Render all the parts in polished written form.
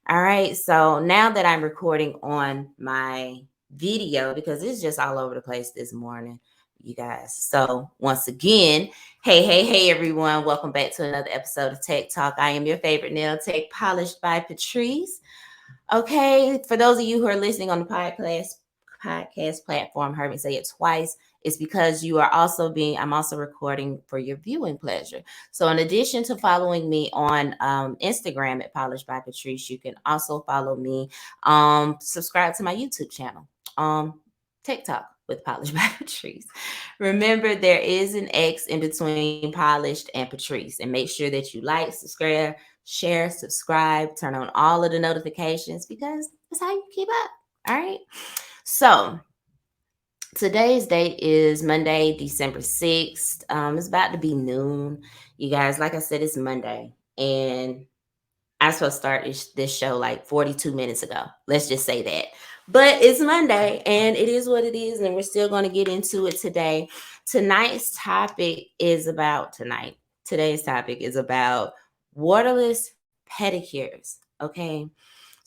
All right. So now that I'm recording on my video, because it's just all over the place this morning, you guys. So once again, hey, everyone. Welcome back to another episode of Tech Talk. I am your favorite nail tech, polished by Patrice. Okay. For those of you who are listening on the podcast platform, heard me say it twice. It's because I'm also recording for your viewing pleasure. So in addition to following me on Instagram at Polished by Patrice, you can also follow me, subscribe to my YouTube channel, TikTok with Polished by Patrice. Remember, there is an X in between Polished and Patrice. And make sure that you like, subscribe, share, subscribe, turn on all of the notifications because that's how you keep up. All right. So today's date is Monday, December 6th. It's about to be noon. You guys, like I said, it's Monday. And I was supposed to start this show like 42 minutes ago. Let's just say that. But it's Monday and it is what it is. And we're still going to get into it today. Today's topic is about waterless pedicures. Okay.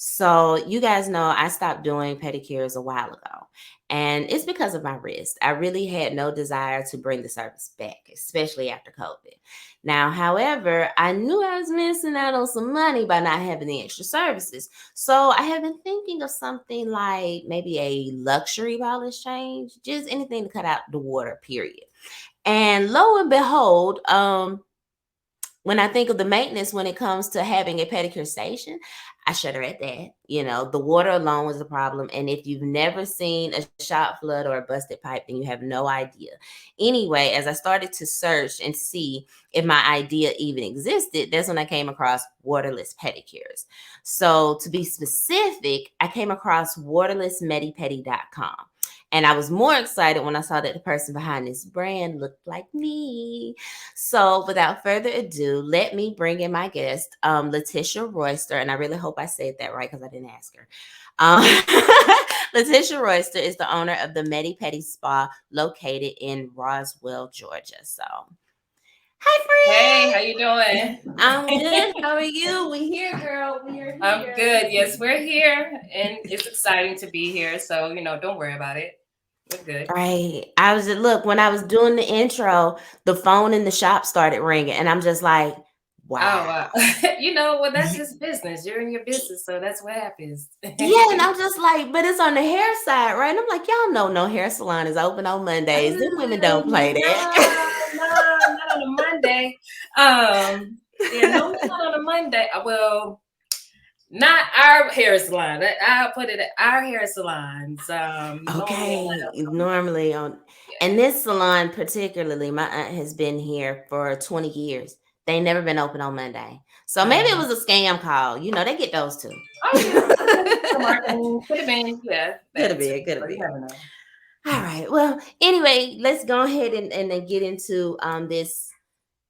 So you guys know I stopped doing pedicures a while ago, and it's because of my wrist. I really had no desire to bring the service back, especially after COVID. Now, however, I knew I was missing out on some money by not having the extra services. So I have been thinking of something like maybe a luxury polish change, just anything to cut out the water, period. And lo and behold, when I think of the maintenance when it comes to having a pedicure station, I shudder at that. You know, the water alone was a problem. And if you've never seen a shot flood or a busted pipe, then you have no idea. Anyway, as I started to search and see if my idea even existed, that's when I came across waterless pedicures. So to be specific, I came across waterlessmedipedi.com. And I was more excited when I saw that the person behind this brand looked like me. So without further ado, let me bring in my guest, Letisha Royster. And I really hope I said that right because I didn't ask her. Um, Letisha Royster is the owner of the MediPedi Spa located in Roswell, Georgia. So, Hey, hi, how you doing? friend. I'm good. How are you? We here, girl. We are I'm here. good. Yes, we're here, and it's exciting to be here. So don't worry about it. We're good. Right. Look, when I was doing the intro, the phone in the shop started ringing, and I'm just like, Oh, wow. wow. Well, that's just business. You're in your business, so that's what happens. Yeah, and I'm just like, but it's on the hair side, right? And I'm like, y'all know no hair salon is open on Mondays. Them women don't play No, that. not on a Monday. Yeah, no, not on a Monday. Well, not our hair salon. I'll put it at our hair salons. Normally on Okay, a normally on, and this salon particularly, my aunt has been here for 20 years. They never been open on Monday. So maybe it Monday. was a scam call. You know, they get those too. Oh yeah, the marketing could have been, yeah, Could have that too. been, could have But you been. never know. All right. Well, anyway, let's go ahead and then get into this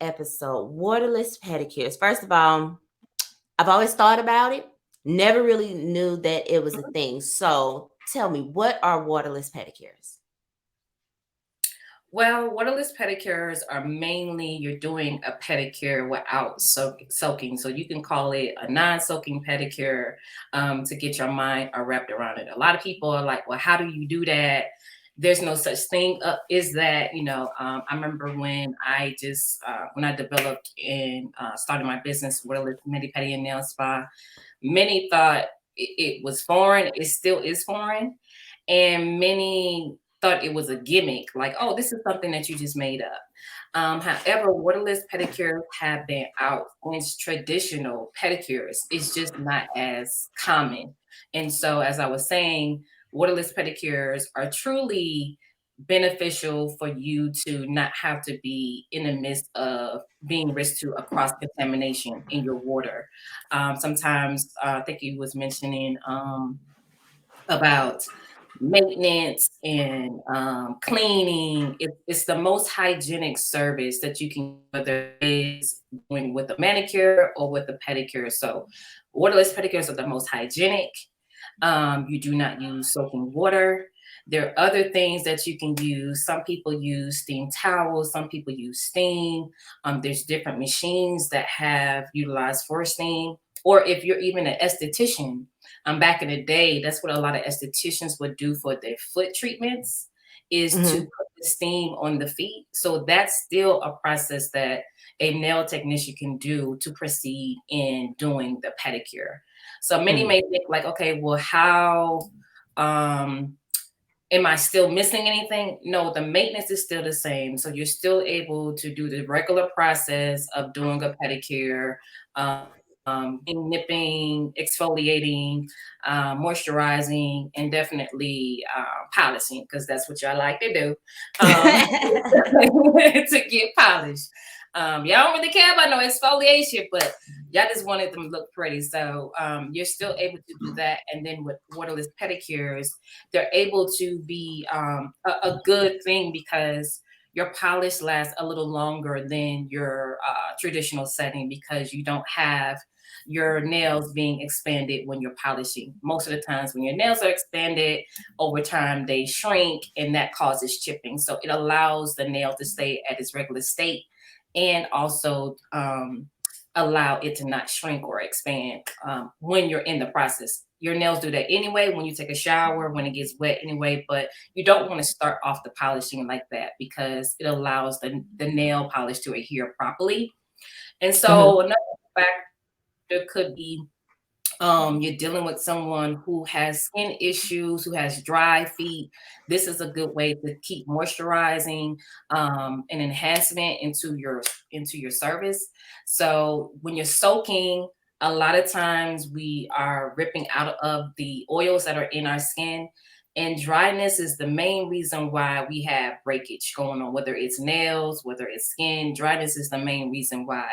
episode. Waterless pedicures. First of all, I've always thought about it, never really knew that it was a thing. So tell me, what are waterless pedicures? Well, waterless pedicures are mainly you're doing a pedicure without soaking. So you can call it a non-soaking pedicure to get your mind wrapped around it. A lot of people are like, well, how do you do that? There's no such thing. Is that, I remember when I developed and started my business, Waterless MediPedi and Nail Spa, many thought it was foreign. It still is foreign. And many thought it was a gimmick, like, oh, this is something that you just made up. However, waterless pedicures have been out since traditional pedicures. It's just not as common. And so, as I was saying, waterless pedicures are truly beneficial for you to not have to be in the midst of being risk to a cross contamination in your water. Sometimes I think he was mentioning about maintenance and cleaning. It's the most hygienic service that you can, whether it is doing with a manicure or with a pedicure. So waterless pedicures are the most hygienic. You do not use soaking water. There are other things that you can use. Some people use steam towels, some people use steam. There's different machines that have utilized for steam. or if you're even an esthetician, back in the day, that's what a lot of estheticians would do for their foot treatments, is to Mm-hmm. put the steam on the feet. So that's still a process that a nail technician can do to proceed in doing the pedicure. So many Mm-hmm. may think like, okay, well, how um am I still missing anything? No, the maintenance is still the same. So you're still able to do the regular process of doing a pedicure, nipping, exfoliating, moisturizing, and definitely polishing, because that's what y'all like to do, to get polished. Y'all don't really care about no exfoliation, but y'all just wanted them to look pretty. So you're still able to do that. And then with waterless pedicures, they're able to be a good thing, because your polish lasts a little longer than your traditional setting, because you don't have your nails being expanded when you're polishing. Most of the times when your nails are expanded over time, they shrink, and that causes chipping. So it allows the nail to stay at its regular state, and also allow it to not shrink or expand when you're in the process. Your nails do that anyway when you take a shower, when it gets wet anyway, but you don't want to start off the polishing like that, because it allows the nail polish to adhere properly. And Mm-hmm. so another factor could be you're dealing with someone who has skin issues, who has dry feet. This is a good way to keep moisturizing and enhancement into your service. So when you're soaking, a lot of times we are ripping out of the oils that are in our skin. And dryness is the main reason why we have breakage going on, whether it's nails, whether it's skin. Dryness is the main reason why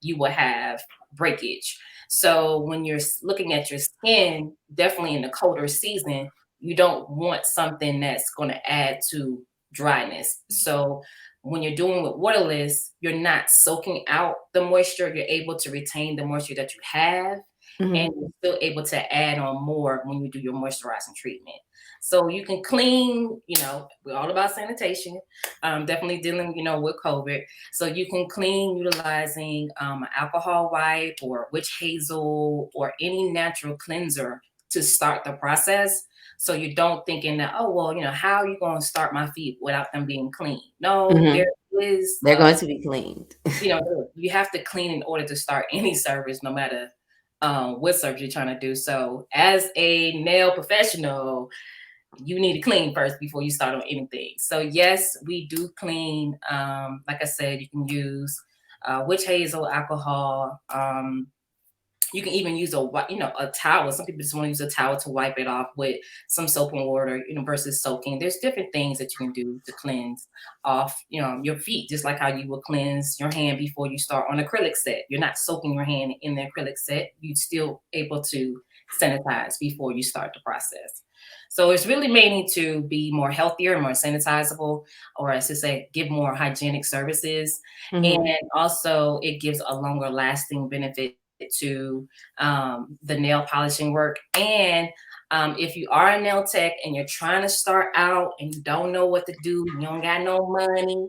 you will have breakage. So when you're looking at your skin, definitely in the colder season, you don't want something that's going to add to dryness. So when you're doing with waterless, you're not soaking out the moisture. You're able to retain the moisture that you have, Mm-hmm. and you're still able to add on more when you do your moisturizing treatment. So you can clean, we're all about sanitation, definitely dealing, with COVID. So you can clean utilizing an alcohol wipe or witch hazel or any natural cleanser to start the process. So you don't thinking that, oh, well, how are you going to start my feet without them being clean? No, Mm-hmm. there is, They're going to be cleaned. you have to clean in order to start any service, no matter what service you're trying to do. So as a nail professional, you need to clean first before you start on anything. So yes, we do clean. Like I said, you can use witch hazel, alcohol. You can even use a towel. Some people just want to use a towel to wipe it off with some soap and water, versus soaking. There's different things that you can do to cleanse off, your feet, just like how you would cleanse your hand before you start on acrylic set. You're not soaking your hand in the acrylic set. You're still able to sanitize before you start the process. So it's really made to be more healthier, more sanitizable, or as to say, give more hygienic services. Mm-hmm. And also it gives a longer lasting benefit to the nail polishing work. And if you are a nail tech and you're trying to start out and you don't know what to do, you don't got no money,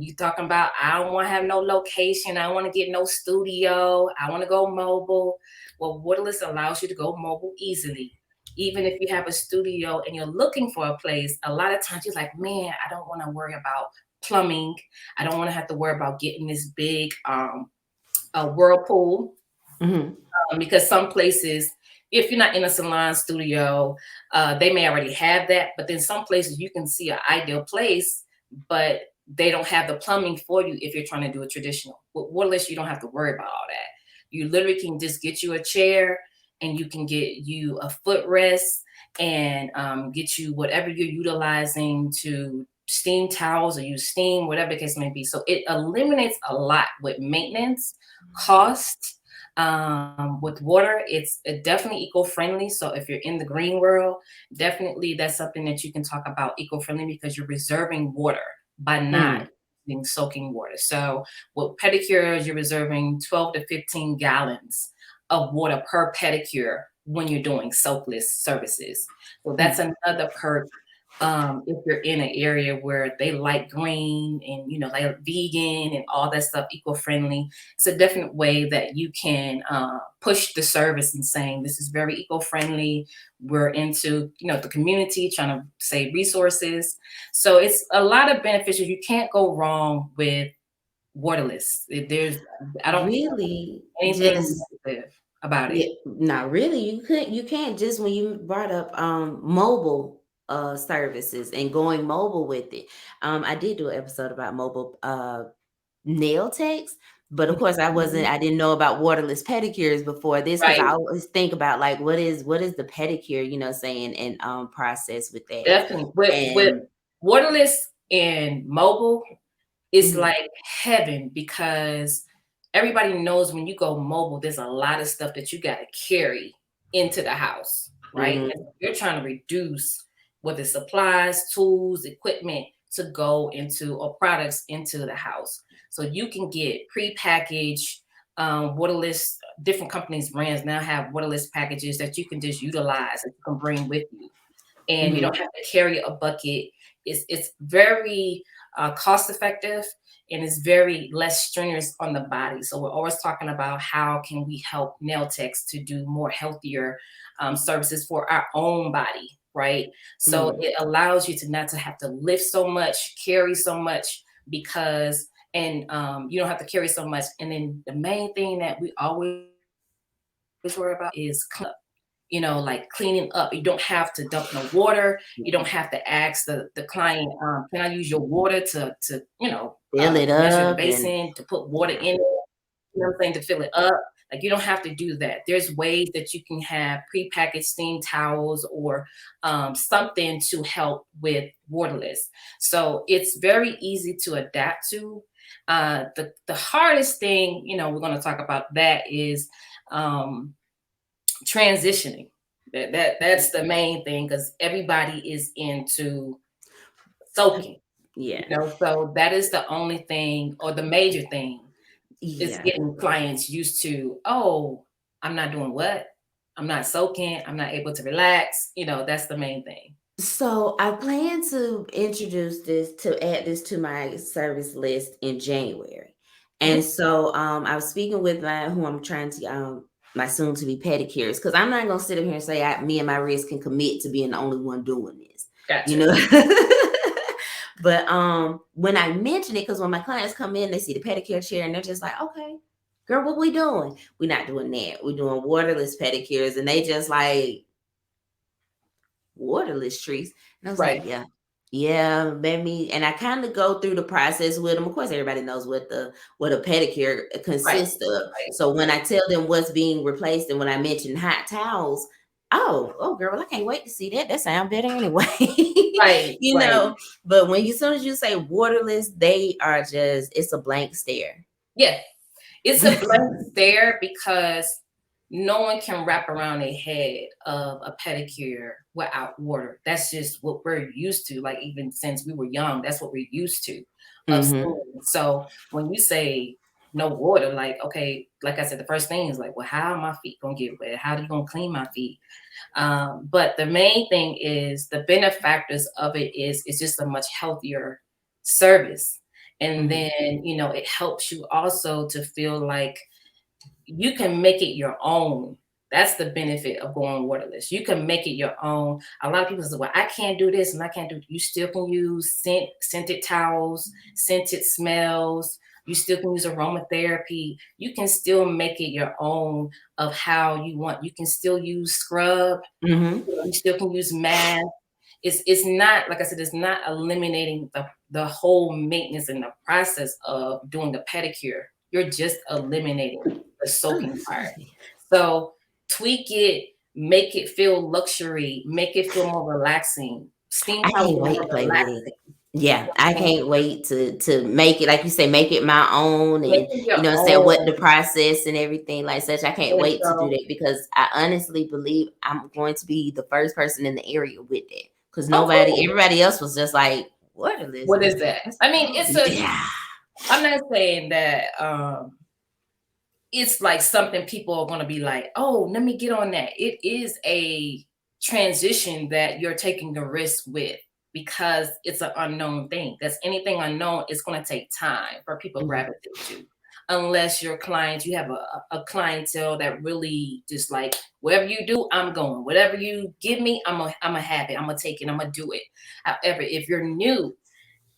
you talking about, I don't want to have no location, I don't want to get no studio, I want to go mobile. Well, Waterless allows you to go mobile easily. Even if you have a studio and you're looking for a place, a lot of times you're like, man, I don't want to worry about plumbing. I don't want to have to worry about getting this big whirlpool, Mm-hmm. because some places, if you're not in a salon studio, they may already have that. But then some places you can see an ideal place, but they don't have the plumbing for you if you're trying to do a traditional. With Waterless, you don't have to worry about all that. You literally can just get you a chair, and you can get you a footrest, and get you whatever you're utilizing to steam towels or use steam, whatever the case may be. So it eliminates a lot with maintenance, cost. With water, it's definitely eco-friendly. So if you're in the green world, definitely that's something that you can talk about, eco-friendly, because you're reserving water by not Mm-hmm. using soaking water. So with pedicures, you're reserving 12 to 15 gallons of water per pedicure when you're doing soakless services. So that's another perk if you're in an area where they like green and they like vegan and all that stuff, eco-friendly, it's a definite way that you can push the service and saying this is very eco-friendly. We're into the community, trying to save resources. So it's a lot of beneficial. You can't go wrong with Waterless. There's I don't think Really, anything just negative about yeah, it. not really. You can't just when you brought up mobile services and going mobile with it. I did do an episode about mobile nail techs, but of course Mhm. I didn't know about waterless pedicures before this because I Right. always think about like what is the pedicure, saying and process with that. Definitely. With And Waterless and mobile, it's mhm, like heaven because everybody knows when you go mobile, there's a lot of stuff that you got to carry into the house, right? mhm, And you're trying to reduce whether supplies, tools, equipment to go into or products into the house. So you can get prepackaged waterless. Different companies, brands now have waterless packages that you can just utilize and you can bring with you, and you mhm, don't have to carry a bucket. It's very cost effective, and it's very less strenuous on the body. So we're always talking about how can we help nail techs to do more healthier services for our own body, right? So mhm. it allows you to not to have to lift so much, carry so much, because and you don't have to carry so much. And then the main thing that we always worry about is like cleaning up. You don't have to dump no water. You don't have to ask the client, can I use your water Fill it measure the up and basin, to put water yeah. in it, you know what I'm saying, to fill it up. Like you don't have to do that. There's ways that you can have prepackaged steam towels or something to help with waterless. So it's very easy to adapt to. The hardest thing, we're going to talk about that is um, transitioning. That's the main thing because everybody is into soaking, Yeah. so that is the only thing or the major thing is Yeah. getting clients used to, oh, I'm not doing what? I'm not soaking, I'm not able to relax. That's the main thing. So I plan to introduce this to add this to my service list in January. And Mhm. so I was speaking with my who I'm trying to my soon to be pedicures because I'm not gonna sit up here and say me and my wrist can commit to being the only one doing this, you Gotcha. know. But when I mention it, because when my clients come in, they see the pedicure chair and they're just like, okay, girl, what we doing? We're not doing that. We're doing waterless pedicures, and they just like waterless trees. And I was like, Right. yeah, yeah, baby. And I kind of go through the process with them. Of course, everybody knows what a pedicure Right. consists of. Right. So when I tell them what's being replaced, and when I mention hot towels, oh, girl, I can't wait to see that. That sounds better anyway. Right. you Right. know. But when as soon as you say waterless, they are just it's a blank stare. Yeah. It's a blank stare because no one can wrap around their head of a pedicure without water. That's just what we're used to. Like even since we were young, that's what we're used to of hmm seeing. So when you say no water, like okay, like I said, the first thing is like, well, how are my feet gonna get wet? How are you gonna clean my feet? But the main thing is the benefactors of it is it's just a much healthier service. And hmm then, it helps you also to feel like you can make it your own. That's the benefit of going waterless. You can make it your own. A lot of people say, well, I can't do this and I can't do. You still can use scented towels, scented smells. You still can use aromatherapy. You can still make it your own of how you want. You can still use scrub. hmm You still can use mask. It's not, like I said, it's not eliminating the whole maintenance and the process of doing a pedicure. You're just eliminating the Oh, soaking part. excuse me. So tweak it, make it feel luxury, make it feel more relaxing. Steam I towels can't are wait to more play with it. relaxing. Yeah, I can't wait to make it, like you say, make it my own Make and it your I'm saying what own. the process and everything like such. I can't And wait to do so, that because I honestly believe I'm going to be the first person in the area with that. Because oh, cool. everybody else was just like, waterless. What is that? That's I mean, oh yeah. I'm not saying that it's like something people are going to be like, oh, let me get on that. It is a transition that you're taking a risk with because it's an unknown thing. Because anything unknown, it's going to take time for people to Mm-hmm. gravitate to. Unless your clients, you have a clientele that really just like, whatever you do, I'm going. Whatever you give me, I'm a have it. I'm gonna take it. I'm gonna do it. However, if you're new,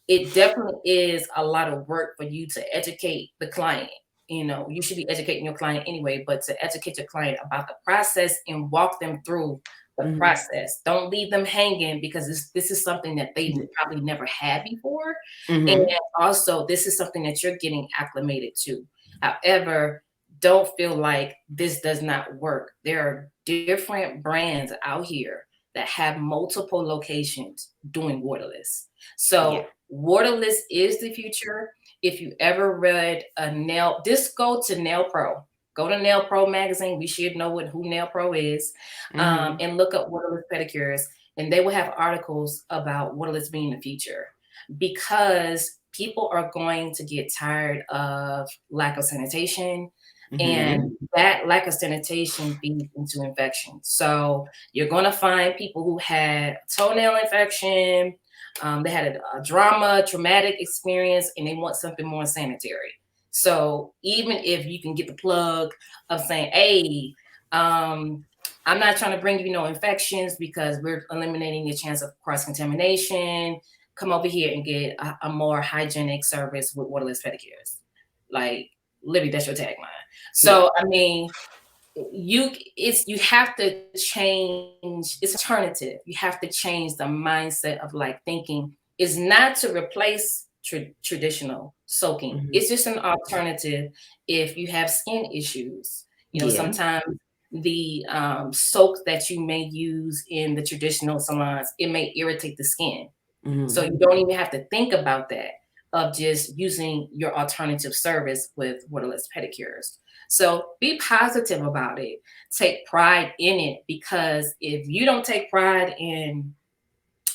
it definitely is a lot of work for you to educate the client. You know, you should be educating your client anyway, but to educate your client about the process and walk them through the Mm-hmm. process. Don't leave them hanging, because this is something that they probably never had before. And Mm-hmm. also, this is something that you're getting acclimated to. However, don't feel like this does not work. There are different brands out here that have multiple locations doing waterless. Yeah. So waterless is the future. If you ever read a nail, just go to Nail Pro. Go to Nail Pro magazine. We should know who Nail Pro is, Mm-hmm. and look up waterless pedicures, and they will have articles about waterless being the future, because people are going to get tired of lack of sanitation, Mm-hmm. and that lack of sanitation feeds into infection. So you're going to find people who had toenail infection, they had a traumatic experience, and they want something more sanitary. So even if you can get the plug of saying, hey, I'm not trying to bring you no infections because we're eliminating the chance of cross contamination, come over here and get a more hygienic service with Waterless Pedicures. Like, Libby, that's your tagline. Yeah. So I mean, you have to change. It's alternative. You have to change the mindset of like thinking is not to replace traditional soaking. Mm-hmm. It's just an alternative if you have skin issues. You know, Yeah. sometimes the soak that you may use in the traditional salons, it may irritate the skin. So Mm-hmm. you don't even have to think about that, of just using your alternative service with Waterless Pedicures. So be positive about it. Take pride in it, because if you don't take pride in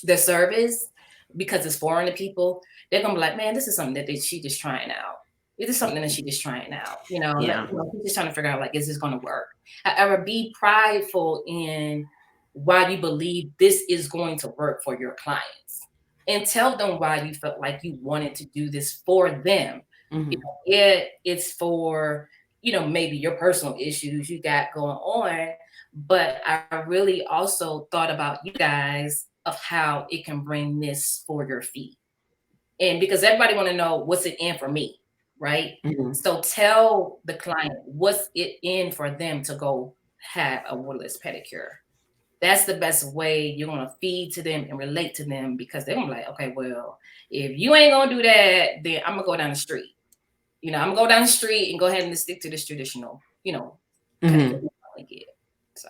the service because it's foreign to people, they're gonna be like, man, this is something that she just trying out. It is something that she just trying out. Yeah. She's just trying to figure out, like, is this gonna work? However, be prideful in why you believe this is going to work for your clients, and tell them why you felt like you wanted to do this for them. Mm-hmm. It's for, maybe your personal issues you got going on, but I really also thought about you guys of how it can bring this for your feet. And because everybody want to know what's it in for me, right? Mm-hmm. So tell the client what's it in for them to go have a waterless pedicure. That's the best way you're gonna feed to them and relate to them, because they're gonna be like, okay, well, if you ain't gonna do that, then I'm gonna go down the street. I'm gonna go down the street and go ahead and stick to this traditional, pedicure Mm-hmm. we get. So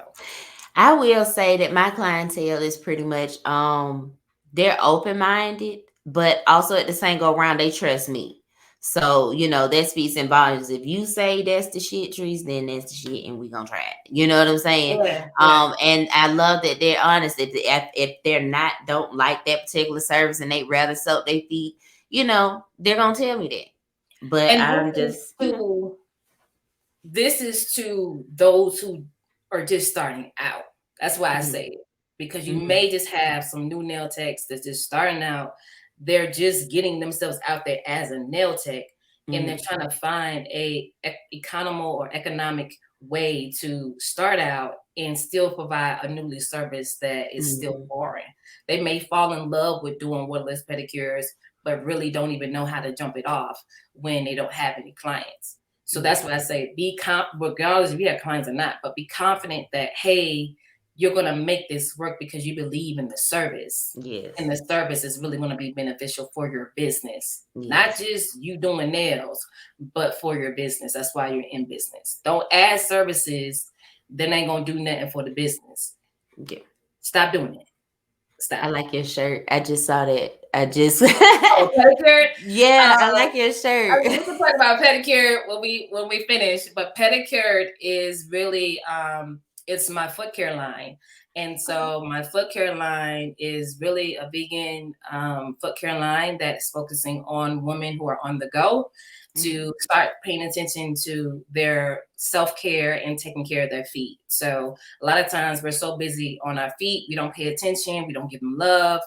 I will say that my clientele is pretty much they're open minded, but also at the same go around they trust me. So, that speaks in volumes. If you say that's the shit, trees, then that's the shit and we gonna try it. You know what I'm saying? yeah, yeah. And I love that they're honest. If they're not don't like that particular service and they rather soak their feet, they're gonna tell me that. But And I'm just, this is to those who are just starting out. That's why I mhm, say it, because you mhm, may just have some new nail techs that's just starting out. They're just getting themselves out there as a nail tech, and they're mhm, trying to find a economical or economic way to start out and still provide a newly service that is still mhm, foreign. They may fall in love with doing waterless pedicures, but really don't even know how to jump it off when they don't have any clients. So yeah, that's what I say. Regardless if you have clients or not, but be confident that, hey, you're going to make this work because you believe in the service. And the yes, service is really going to be beneficial for your business, not yes, just you doing nails, but for your business. That's why you're in business. Don't add services that ain't going to do nothing for the business. yeah. Stop doing it. I Stop. like your shirt. I just saw that. I just Oh, pedicure. yeah, I like your shirt. We can talk about pedicure when we finish, but pedicure is really it's my foot care line. And Okay. so my foot care line is really a vegan foot care line that's focusing on women who are on the go Mhm. to start paying attention to their self-care and taking care of their feet. So a lot of times we're so busy on our feet, we don't pay attention, we don't give them love.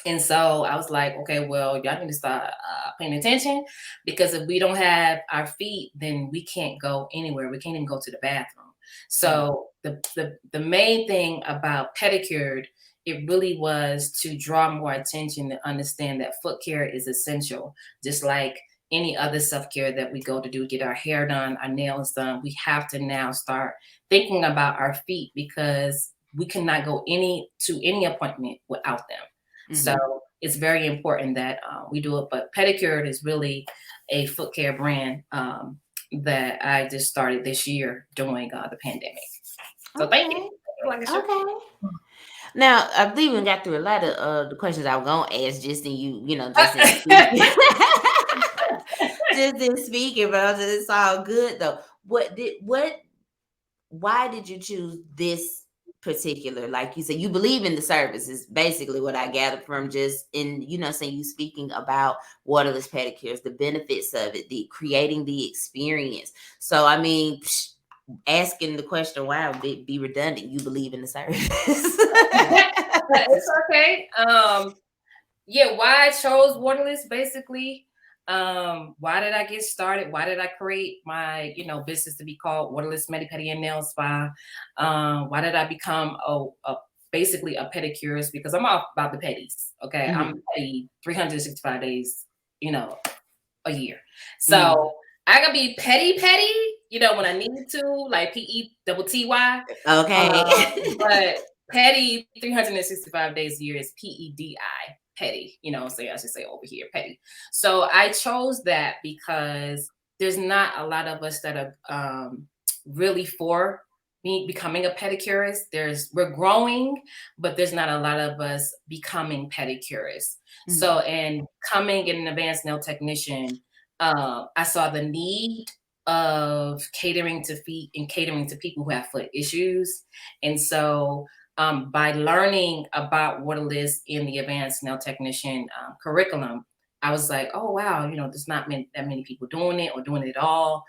And so I was like, okay, well, y'all need to start paying attention, because if we don't have our feet, then we can't go anywhere. We can't even go to the bathroom. Mm. So the main thing about pedicured, it really was to draw more attention to understand that foot care is essential, just like any other self care that we go to do, get our hair done, our nails done. We have to now start thinking about our feet, because we cannot go any appointment without them. So Mm-hmm. it's very important that we do it. But Pedicure is really a foot care brand that I just started this year during the pandemic. So thank you. Okay. Like a show. Okay. Now, I've even got through a lot of the questions I was gonna ask just in just in speaking. Just in speaking, but it's all good though. Why did you choose this particular, like you said, you believe in the service is basically what I gathered from just in, saying you speaking about waterless pedicures, the benefits of it, the creating the experience. So, I mean, asking the question, why would it be redundant? You believe in the service. It's okay. Yeah, why I chose Waterless basically. Why did I get started? Why did I create my, business to be called Waterless MediPedi and Nail Spa? Why did I become basically a pedicurist? Because I'm all about the pedis. Okay. I'm Mhm, petty 365 days, you know, a year. mhm. So I can be petty, when I need to, like PETTY. Okay. But petty 365 days a year is PEDI, petty, I should say over here, petty. So I chose that because there's not a lot of us that are really for me becoming a pedicurist. We're growing, but there's not a lot of us becoming pedicurists. Mhm, So, and coming an advanced nail technician, I saw the need of catering to feet and catering to people who have foot issues. And so, by learning about Waterless in the advanced nail technician curriculum, I was like, oh wow, there's not that many people doing it or doing it at all.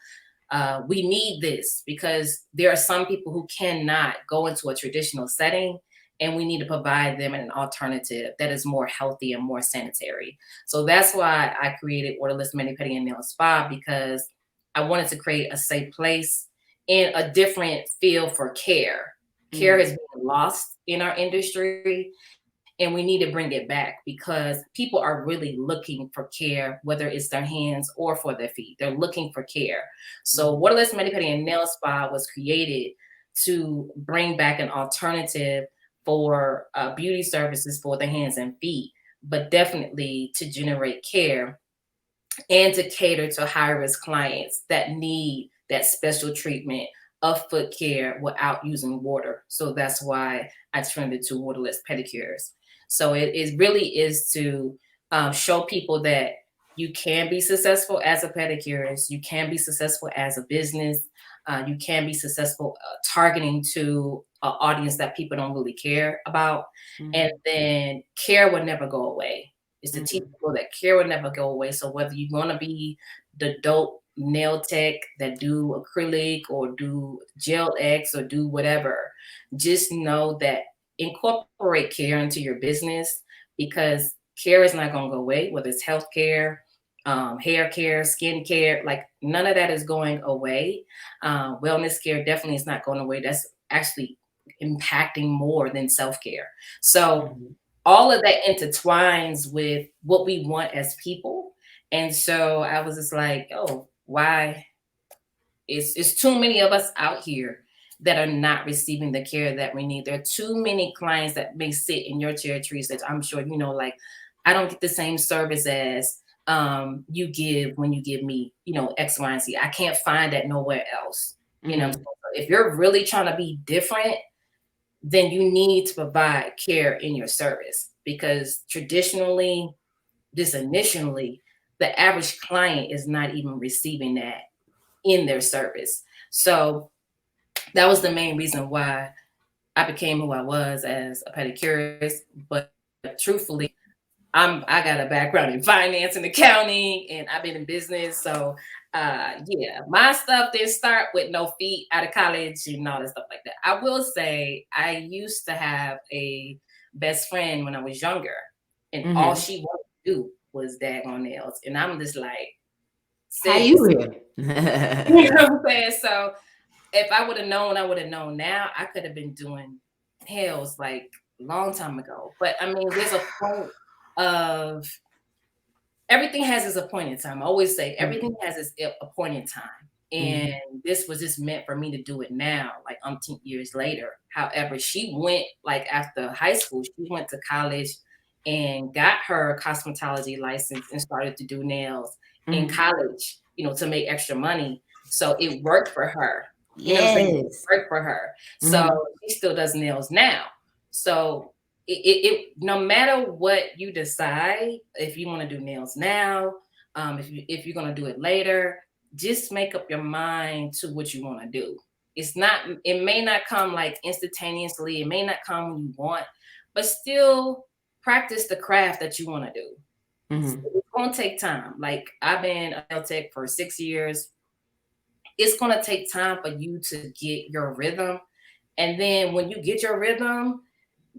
We need this because there are some people who cannot go into a traditional setting, and we need to provide them an alternative that is more healthy and more sanitary. So that's why I created Waterless MediPedi and Nail Spa, because I wanted to create a safe place and a different feel for care. Care has mhm, been lost in our industry, and we need to bring it back because people are really looking for care, whether it's their hands or for their feet. They're looking for care. So mhm, Waterless MediPedi and Nail Spa was created to bring back an alternative for beauty services for the hands and feet, but definitely to generate care and to cater to high risk clients that need that special treatment of foot care without using water. So that's why I turned it to Waterless Pedicures. So it really is to show people that you can be successful as a pedicurist, you can be successful as a business, you can be successful targeting to an audience that people don't really care about. And mhm, then care will never go away, is to teach mhm, people that care will never go away. So whether you want to be the dope nail tech that do acrylic or do gel X or do whatever, just know that incorporate care into your business, because care is not going to go away, whether it's healthcare, hair care, skin care, like none of that is going away. Wellness care definitely is not going away. That's actually impacting more than self-care. So mhm. all of that intertwines with what we want as people. And so I was just like, oh, why? It's too many of us out here that are not receiving the care that we need. There are too many clients that may sit in your territories that I'm sure like I don't get the same service as you give when you give me, X, Y, and Z. I can't find that nowhere else. Mhm, So if you're really trying to be different, then you need to provide care in your service, because traditionally, just initially, the average client is not even receiving that in their service. So that was the main reason why I became who I was as a pedicurist. But truthfully, I got a background in finance and accounting, and I've been in business. So yeah, my stuff didn't start with no feet out of college and all that stuff like that. I will say I used to have a best friend when I was younger, and all Mm-hmm. she wanted to do was daggone nails. And I'm just like, How you sis, you here? know what I'm saying? So if I would have known, I would have known now. I could have been doing nails like a long time ago. But I mean, there's a point of everything has its appointed time. I always say everything has its appointed time. And Mm-hmm. this was just meant for me to do it now, like umpteen years later. However, she went like after high school, she went to college and got her cosmetology license and started to do nails in Mm-hmm. college, to make extra money. So it worked for her. You know what I'm saying? It Yes. worked for her. So Mm-hmm. she still does nails now. So it no matter what you decide, if you want to do nails now, if you're gonna do it later, just make up your mind to what you want to do. It may not come like instantaneously, it may not come when you want, but still practice the craft that you want to do. Mm-hmm. It's gonna take time. Like I've been a nail tech for 6 years. It's gonna take time for you to get your rhythm. And then when you get your rhythm,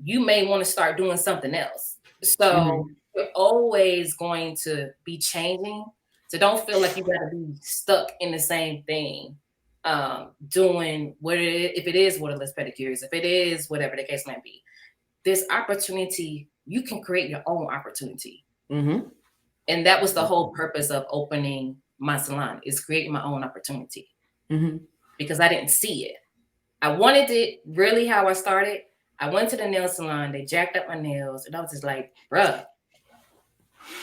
you may want to start doing something else. So Mm-hmm. you're always going to be changing. So don't feel like you got to be stuck in the same thing, doing what it is, if it is waterless pedicures, if it is whatever the case might be. This opportunity, you can create your own opportunity. Mm-hmm. And that was the whole purpose of opening my salon, is creating my own opportunity, Mm-hmm. because I didn't see it. I wanted it really how I started. I went to the nail salon, they jacked up my nails, and I was just like, bruh,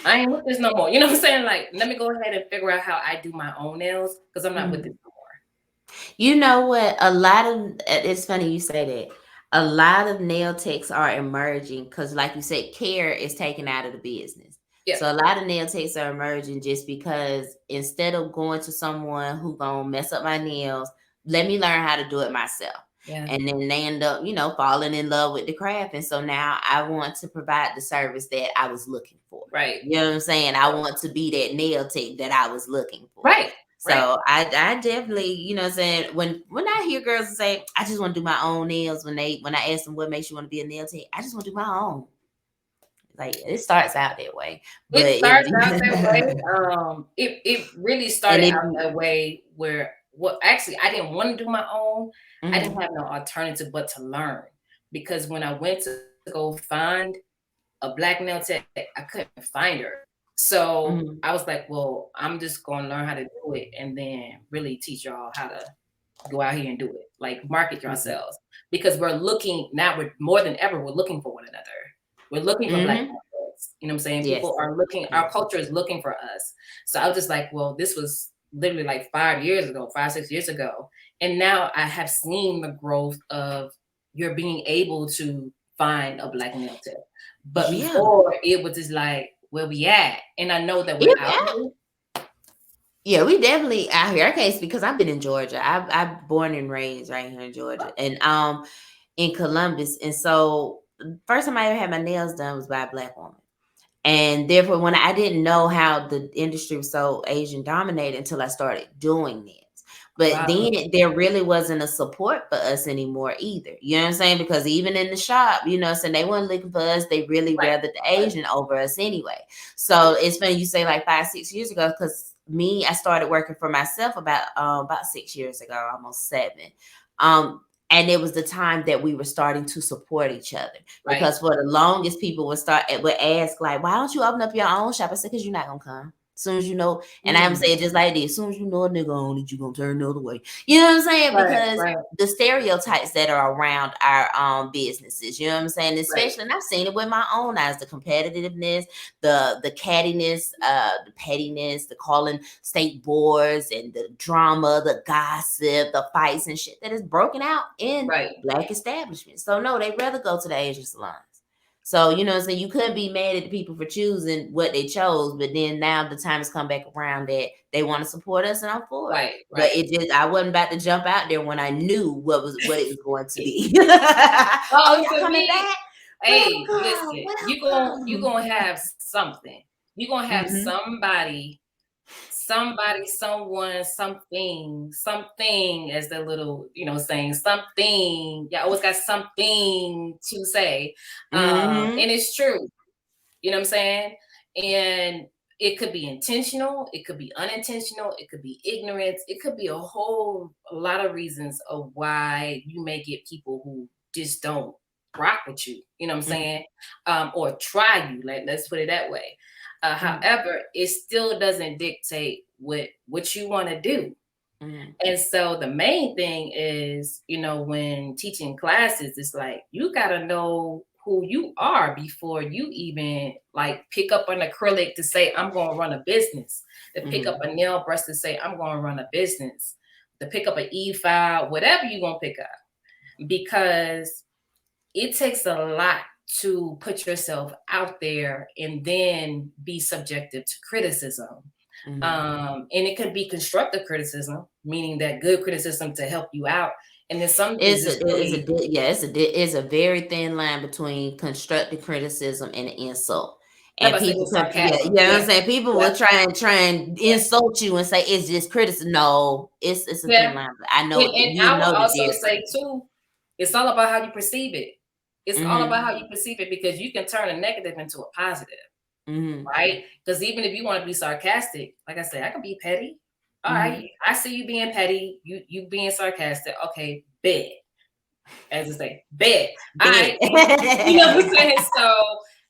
I ain't with this no more. You know what I'm saying? Like, let me go ahead and figure out how I do my own nails because I'm not with Mm-hmm. this no more. You know what? It's funny you say that. A lot of nail techs are emerging because, like you said, care is taken out of the business. Yeah, So a lot of nail techs are emerging just because instead of going to someone who gonna mess up my nails, let me learn how to do it myself. yeah, And then they end up, falling in love with the craft. And so now I want to provide the service that I was looking for. right, You know what I'm saying? I want to be that nail tech that I was looking for. right, right. So I definitely, what I'm saying, when I hear girls say, I just want to do my own nails, when I ask them what makes you want to be a nail tech, I just want to do my own. Like it starts out that way. But It if starts out that way. It really and started if out you that way where, well, actually, I didn't want to do my own. I didn't mhm, have no alternative but to learn, because when I went to go find a black nail tech, I couldn't find her. So I mhm, was like, well, I'm just going to learn how to do it and then really teach y'all how to go out here and do it. Like, market mhm, yourselves, because we're looking now. We're more than ever. We're looking for one another. We're looking for black mhm. networks. You know what I'm saying? Yes. People are looking. Our Yes. culture is looking for us. So I was just like, well, this was literally like 5 years ago, 5, 6 years ago, and now I have seen the growth of you're being able to find a black nail tech. But Yeah. before, it was just like, where we at? And I know that we're out Yeah. here. Yeah, we definitely out here. Okay, because I've been in Georgia. I've born and raised right here in Georgia. And in Columbus. And so first time I ever had my nails done was by a black woman. And therefore, when I didn't know how the industry was so Asian dominated until I started doing nails. But Wow. then there really wasn't a support for us anymore either. You know what I'm saying? Because even in the shop, so they weren't looking for us. They really Right. rather the Asian over us anyway. So it's funny you say like 5, 6 years ago, because me, I started working for myself about 6 years ago, almost 7. Um, and it was the time that we were starting to support each other, Right. because for the longest people would ask like, why don't you open up your own shop? I said, because you're not gonna come. As soon as you know, and I'm Mm. saying just like this, as soon as you know a nigga on it, you're gonna turn the other way. You know what I'm saying? Right. Because Right. the stereotypes that are around our businesses, you know what I'm saying? Right. Especially, and I've seen it with my own eyes, the competitiveness, the cattiness, the pettiness, the calling state boards, and the drama, the gossip, the fights and shit that is broken out in Right. black establishments. So no, they rather go to the Asian salons. So, you know what I'm saying? You couldn't be mad at the people for choosing what they chose, but then now the time has come back around that they want to support us, and I'm for it. Right. But Right. I wasn't about to jump out there when I knew what it was going to be. Oh, Well, y'all to coming me, back? hey, Welcome, listen, you welcome. gonna have something. You're gonna have Mm-hmm. somebody, someone, something, as the little, saying something. You always got something to say. Mm-hmm. And it's true. You know what I'm saying? And it could be intentional, it could be unintentional, it could be ignorance, it could be a lot of reasons of why you may get people who just don't rock with you. You know what I'm Mhm, saying? Or try you. Let's put it that way. mhm, However, it still doesn't dictate what you want to do. mhm, And so the main thing is, when teaching classes, it's like you got to know who you are before you even like pick up an acrylic to say, I'm going to run a business, to pick up mhm, a nail brush to say, I'm going to run a business, to pick up an e-file, whatever you're going to pick up. Because it takes a lot to put yourself out there and then be subjective to criticism. mhm. And it could be constructive criticism, meaning that good criticism to help you out. And then some is It's a just it's a really, di yeah, it's a very thin line between constructive criticism and an insult. I'm And about to say people it's come yeah, you sarcasm. know what I'm Yeah, saying? People will yeah, try and yeah, insult you and say it's just criticism. No, it's a thin yeah. line. I know And you I would know the also say difference. too, it's all about how you perceive it. It's all about Mhm, how you perceive it, because you can turn a negative into a positive. mhm, Right? Because even if you want to be sarcastic, like I said, I can be petty. All mhm. right, I see you being petty, you being sarcastic. Okay, bet, as I say, bet. All Bet. right, you know what I'm saying. So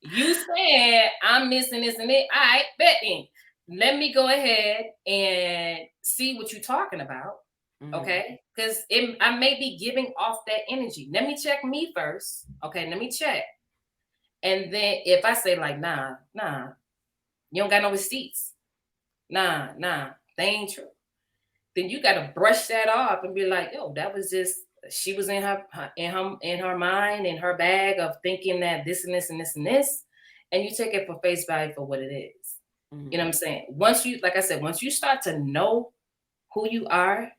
you said I'm missing this and it. All right, bet then. Let me go ahead and see what you're talking about. Mhm, Okay, because I may be giving off that energy. Let me check me first. Okay, let me check. And then if I say like, nah, you don't got no receipts. Nah, they ain't true. Then you gotta brush that off and be like, yo, that was just she was in her mind, in her bag of thinking that this and this and this and this, and you take it for face value for what it is. You know mhm, what I'm saying? Once you, like I said, once you start to know who you are,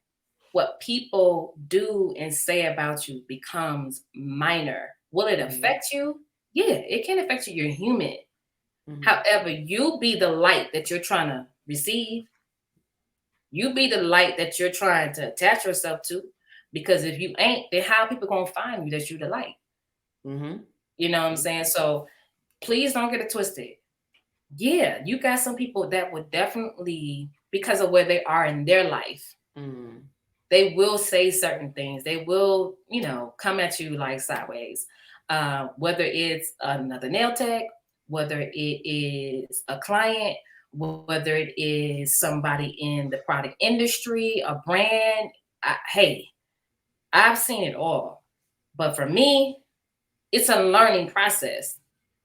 what people do and say about you becomes minor. Will it mhm, affect you? Yeah, it can affect you. You're human. mhm, However, you be the light that you're trying to receive. You be the light that you're trying to attach yourself to. Because if you ain't, then how people gonna find you that you the light? mhm, You know what I'm saying? So please don't get it twisted. Yeah, you got some people that would definitely, because of where they are in their life, mhm, they will say certain things. They will, come at you like sideways. Whether it's another nail tech, whether it is a client, whether it is somebody in the product industry, a brand. Hey, I've seen it all. But for me, it's a learning process.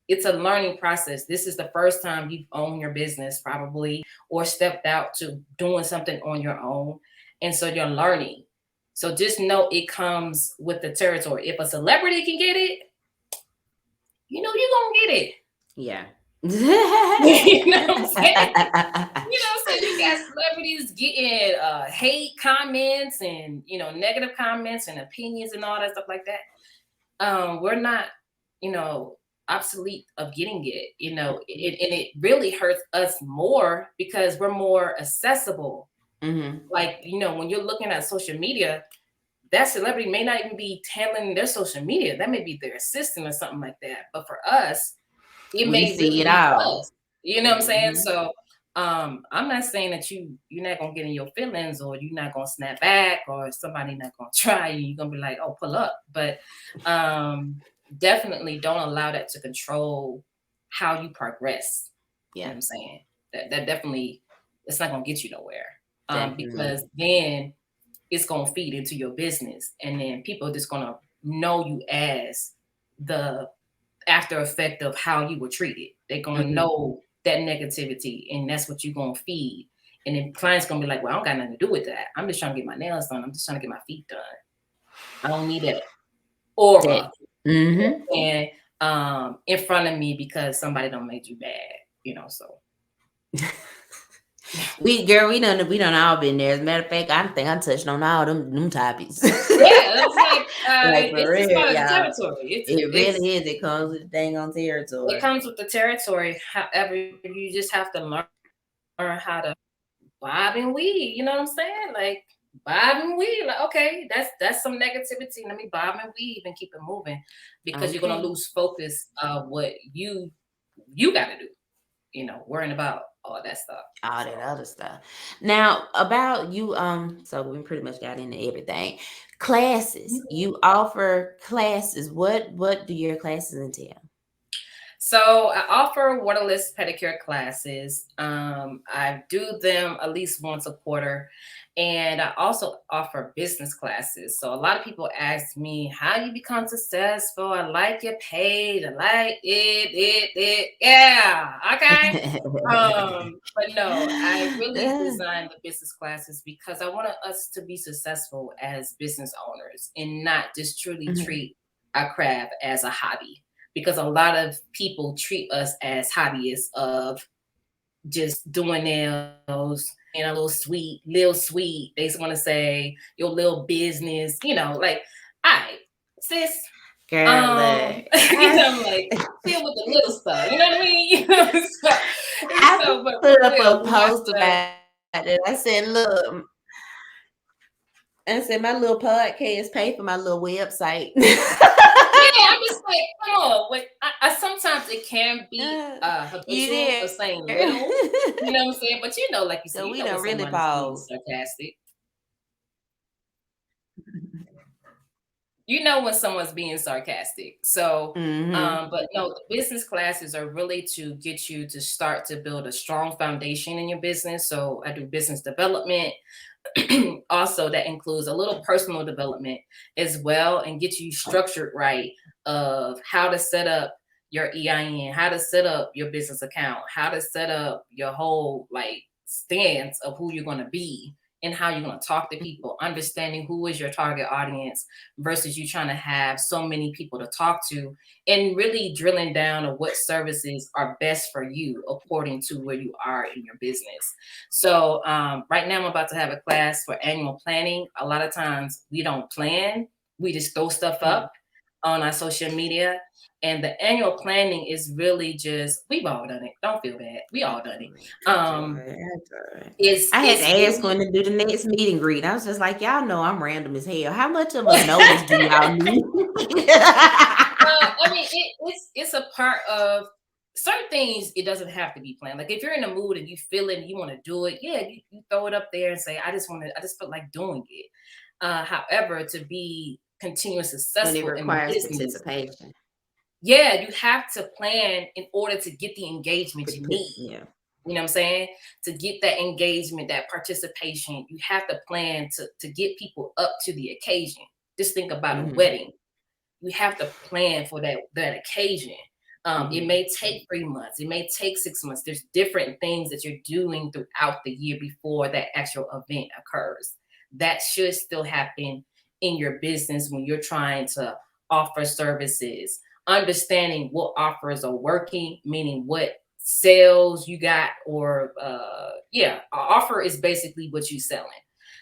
It's a learning process. This is the first time you've owned your business, probably, or stepped out to doing something on your own. And so you're learning. So just know it comes with the territory. If a celebrity can get it, you're going to get it. yeah. You know what I'm saying? You got celebrities getting hate comments and, negative comments and opinions and all that stuff like that. We're not, you know, obsolete of getting it, and it really hurts us more because we're more accessible. Mhm, Like, when you're looking at social media, that celebrity may not even be handling their social media. That may be their assistant or something like that. But for us, it we may see really it be all. us. You know what I'm saying? Mhm, So I'm not saying that you're not gonna get in your feelings, or you're not gonna snap back, or somebody not gonna try you. You're gonna be like, oh, pull up. But um definitely don't allow that to control how you progress. You know yeah, what I'm saying? That definitely, it's not gonna get you nowhere. definitely. Because then it's gonna feed into your business, and then people are just gonna know you as the after effect of how you were treated. They're gonna Mhm. know that negativity, and that's what you're gonna feed. And then clients gonna be like, "Well, I don't got nothing to do with that. I'm just trying to get my nails done. I'm just trying to get my feet done. I don't need that That aura mhm. and in front of me because somebody don't made you bad." So We done all been there. As a matter of fact, I think I touched on all them topics. yeah, it's like Like for it's just real, part of the y'all. territory. It really is. It comes with the dang on It territory. comes with the territory. However, you just have to learn how to bob and weave. You know what I'm saying? Like bob and weave. Like, okay, that's some negativity. Let me bob and weave and keep it moving, because you're gonna Okay. lose focus of what you you got to do, worrying about all that stuff. All So. that other stuff. Now about you, so we pretty much got into everything. Classes. You offer classes. What do your classes entail? So I offer waterless pedicure classes. I do them at least once a quarter. And I also offer business classes. So a lot of people ask me, how do you become successful? I like your page. I like it. Yeah. Okay. But no, I really designed the business classes because I wanted us to be successful as business owners and not just truly Mhm. treat our craft as a hobby, because a lot of people treat us as hobbyists of just doing nails, being a little sweet. They just want to say your little business, like, all right, sis. Girl, look. I'm like, deal with the little stuff. You know what I mean? I So, but put for up real, a we have post to. about it. I said my little podcast pay for my little website. Yeah, I'm just like, come on. I sometimes it can be You habitual of there? saying little, you know what I'm saying? But like you So said, we you done know when really someone is being paused. sarcastic. You know when someone's being sarcastic. So, Mm-hmm. but no, the business classes are really to get you to start to build a strong foundation in your business. So I do business development. Also, that includes a little personal development as well, and get you structured right of how to set up your EIN, how to set up your business account, how to set up your whole like stance of who you're going to be and how you're going to talk to people, understanding who is your target audience versus you trying to have so many people to talk to, and really drilling down on what services are best for you according to where you are in your business. So right now I'm about to have a class for annual planning. A lot of times we don't plan, we just throw stuff up on our social media. And the annual planning is really just, we've all done it. Don't feel bad. We all done it. I do Um, it. I do it. it's I had to it's ask when really to do the next meet and greet. I was just like, y'all know I'm random as hell. How much of a notice do y'all need? I mean, it's a part of certain things. It doesn't have to be planned. Like if you're in a mood and you feel it and you want to do it, yeah, you throw it up there and say, I just felt like doing it. However, to be continuous When it successful in requires business, participation. yeah, you have to plan in order to get the engagement you need. Yeah. You know what I'm saying? To get that engagement, that participation, you have to plan to get people up to the occasion. Just think about a Mm-hmm. wedding. You have to plan for that occasion. It Mm-hmm. may take 3 months, it may take 6 months. There's different things that you're doing throughout the year before that actual event occurs. That should still happen in your business when you're trying to offer services. Understanding what offers are working, meaning what sales you got, or yeah, an offer is basically what you selling.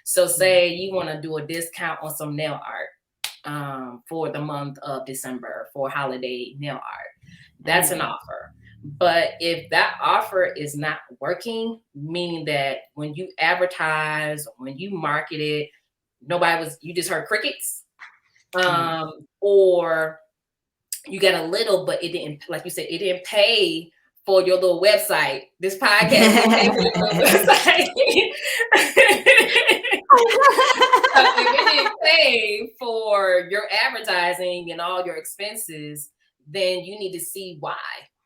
So say you want to do a discount on some nail art for the month of December for holiday nail art. That's an Mm-hmm. offer. But if that offer is not working, meaning that when you advertise, when you market it, you just heard crickets, Mm-hmm. or you got a little, but it didn't, like you said, it didn't pay for your little website. This podcast didn't pay for your little website. So if it didn't pay for your advertising and all your expenses, then you need to see why.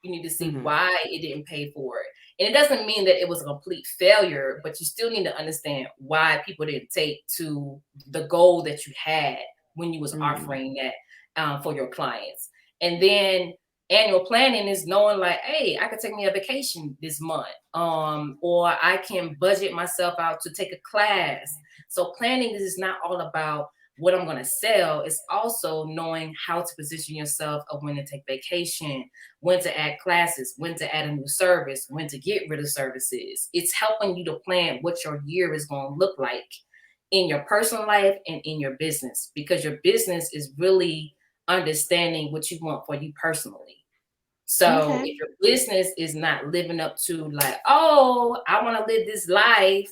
You need to see Mm-hmm. why it didn't pay for it. And it doesn't mean that it was a complete failure, but you still need to understand why people didn't take to the goal that you had when you was Mm-hmm. offering that for your clients. And then annual planning is knowing like, hey, I could take me a vacation this month, or I can budget myself out to take a class. So planning is not all about what I'm going to sell. It's also knowing how to position yourself of when to take vacation, when to add classes, when to add a new service, when to get rid of services. It's helping you to plan what your year is going to look like in your personal life and in your business, because your business is really understanding what you want for you personally. So Okay. if your business is not living up to like, oh, I want to live this life,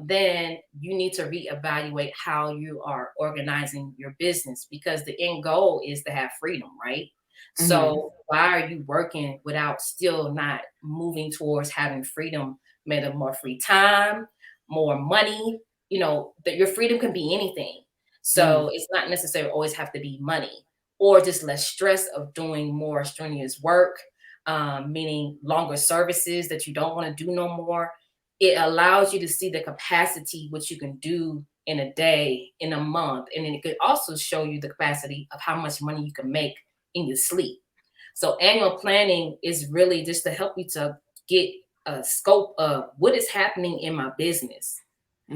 then you need to reevaluate how you are organizing your business, because the end goal is to have freedom, right? So why are you working without still not moving towards having freedom, made of more free time, more money? That your freedom can be anything. So it's not necessarily always have to be money, or just less stress of doing more strenuous work, meaning longer services that you don't want to do no more. It allows you to see the capacity, what you can do in a day, in a month. And then it could also show you the capacity of how much money you can make in your sleep. So annual planning is really just to help you to get a scope of what is happening in my business,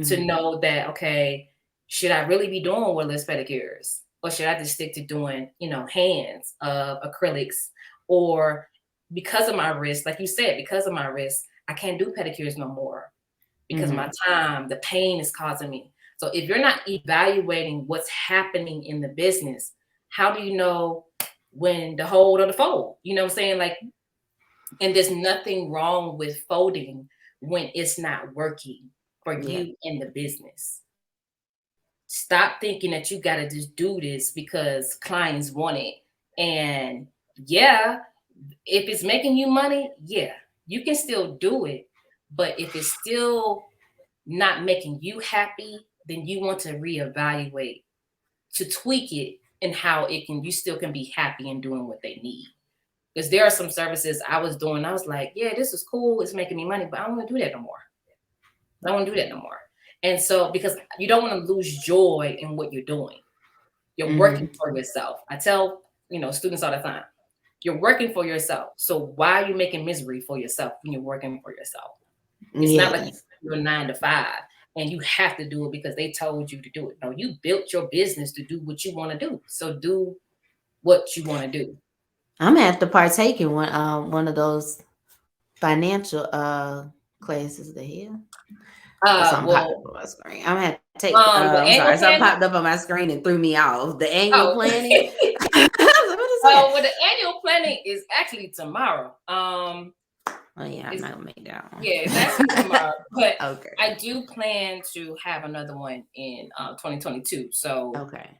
to know that, okay, should I really be doing waterless pedicures? Or should I just stick to doing, hands of acrylics? Or because of my wrist, like you said, because of my wrist, I can't do pedicures no more because of my time, the pain is causing me. So if you're not evaluating what's happening in the business, how do you know when to hold or to fold? You know what I'm saying? Like, and there's nothing wrong with folding when it's not working for you in the business. Stop thinking that you got to just do this because clients want it. And yeah, if it's making you money, yeah, you can still do it. But if it's still not making you happy, then you want to reevaluate, to tweak it, and how you still can be happy in doing what they need. Because there are some services I was doing, I was like, yeah, this is cool, it's making me money, but I don't want to do that no more. I don't want to do that no more. And so, because you don't want to lose joy in what you're doing, you're working for yourself. I tell students all the time, you're working for yourself. So why are you making misery for yourself when you're working for yourself? It's not like you're 9 to 5 and you have to do it because they told you to do it. No, you built your business to do what you want to do. So do what you want to do. I'm gonna have to partake in one of those financial classes. The hell. Oh, something popped up Well, on my screen. I'm gonna have to take. the I'm annual sorry, something planning. popped up on my screen and threw me off. The annual Oh, planning. What is that? well, the annual planning is actually tomorrow. Oh yeah, I'm not gonna make that one. Yeah, it's actually tomorrow. But Okay. I do plan to have another one in 2022. So, Okay.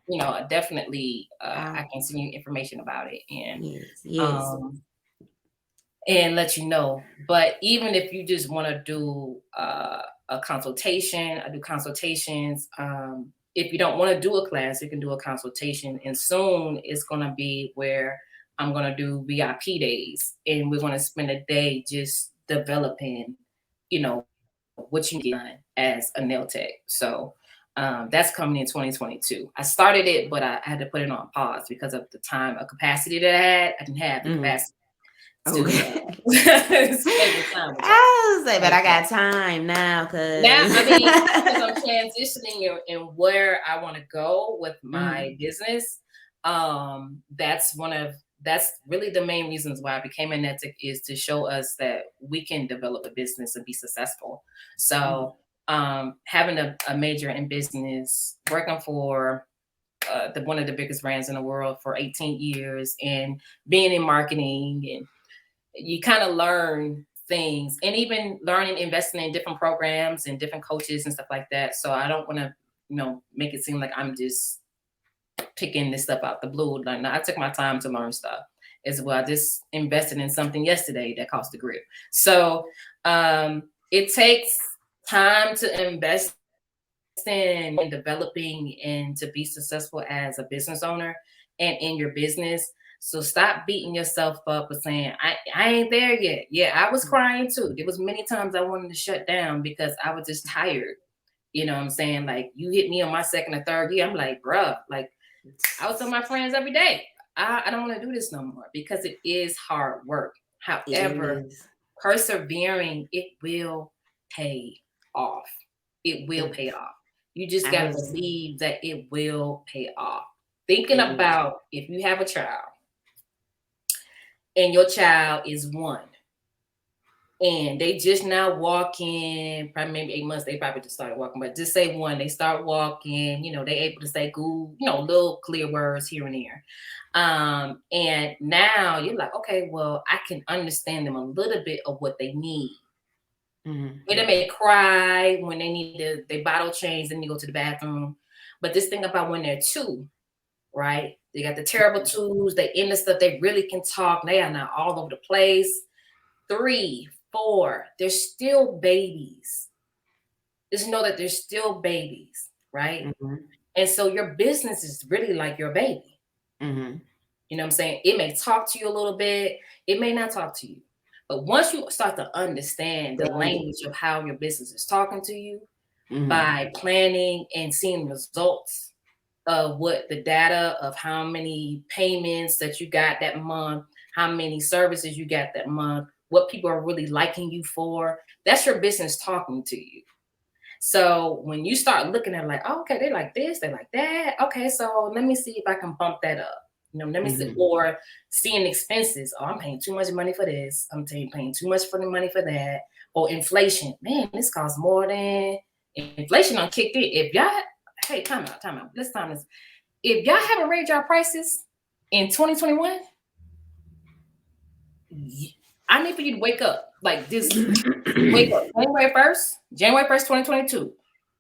definitely, I can send you information about it Yes. um, and let you know. But even if you just want to do a consultation, I do consultations. If you don't want to do a class, you can do a consultation. And soon it's going to be where I'm going to do VIP days. And we're going to spend a day just developing, what you need done as a nail tech. So that's coming in 2022. I started it, but I had to put it on pause because of the time, a capacity that I had. I didn't have the capacity to Okay. spend the time with y'all. I was like, but I got time now, Now, cause. I mean, because I'm transitioning in where I want to go with my business. That's really the main reasons why I became a net tech, is to show us that we can develop a business and be successful. So having a major in business, working for one of the biggest brands in the world for 18 years, and being in marketing, and you kind of learn things, and even learning, investing in different programs and different coaches and stuff like that. So I don't want to, make it seem like I'm just picking this stuff out the blue. Like, no, I took my time to learn stuff as well. I just invested in something yesterday that cost a grip. So it takes time to invest in developing and to be successful as a business owner and in your business. So stop beating yourself up and saying, I ain't there yet. Yeah, I was crying too. There was many times I wanted to shut down because I was just tired. You know what I'm saying? Like, you hit me on my second or third year. I'm like, bruh, like, I was telling my friends every day, I don't want to do this no more, because it is hard work. However, persevering, it will pay off. It will pay off. You just got to believe that it will pay off. Thinking about, if you have a child and your child is 1 and they just now walking, probably maybe 8 months, they probably just started walking, but just say 1, they start walking, they able to say cool, little clear words here and there. And now you're like, okay, well, I can understand them a little bit of what they need. They may cry when they need they bottle change, then you go to the bathroom. But this thing about when they're 2, right? They got the terrible twos, they in the stuff, they really can talk, they are not all over the place. 3, 4, they're still babies. Just know that they're still babies, right? Mm-hmm. And so your business is really like your baby. Mm-hmm. You know what I'm saying? It may talk to you a little bit, it may not talk to you. But once you start to understand the language of how your business is talking to you, by planning and seeing results of what the data of how many payments that you got that month, how many services you got that month, what people are really liking you for, that's your business talking to you. So when you start looking at like, oh, okay, they like this, they like that. Okay, so let me see if I can bump that up. Let me see, or seeing expenses. Oh, I'm paying too much money for this. I'm paying too much for the money for that. Or inflation. Man, this costs more than inflation on kicked in. If y'all, hey, time out. Let's time this. If y'all haven't raised y'all prices in 2021, I need for you to wake up. Like this, wake up January 1st, 2022.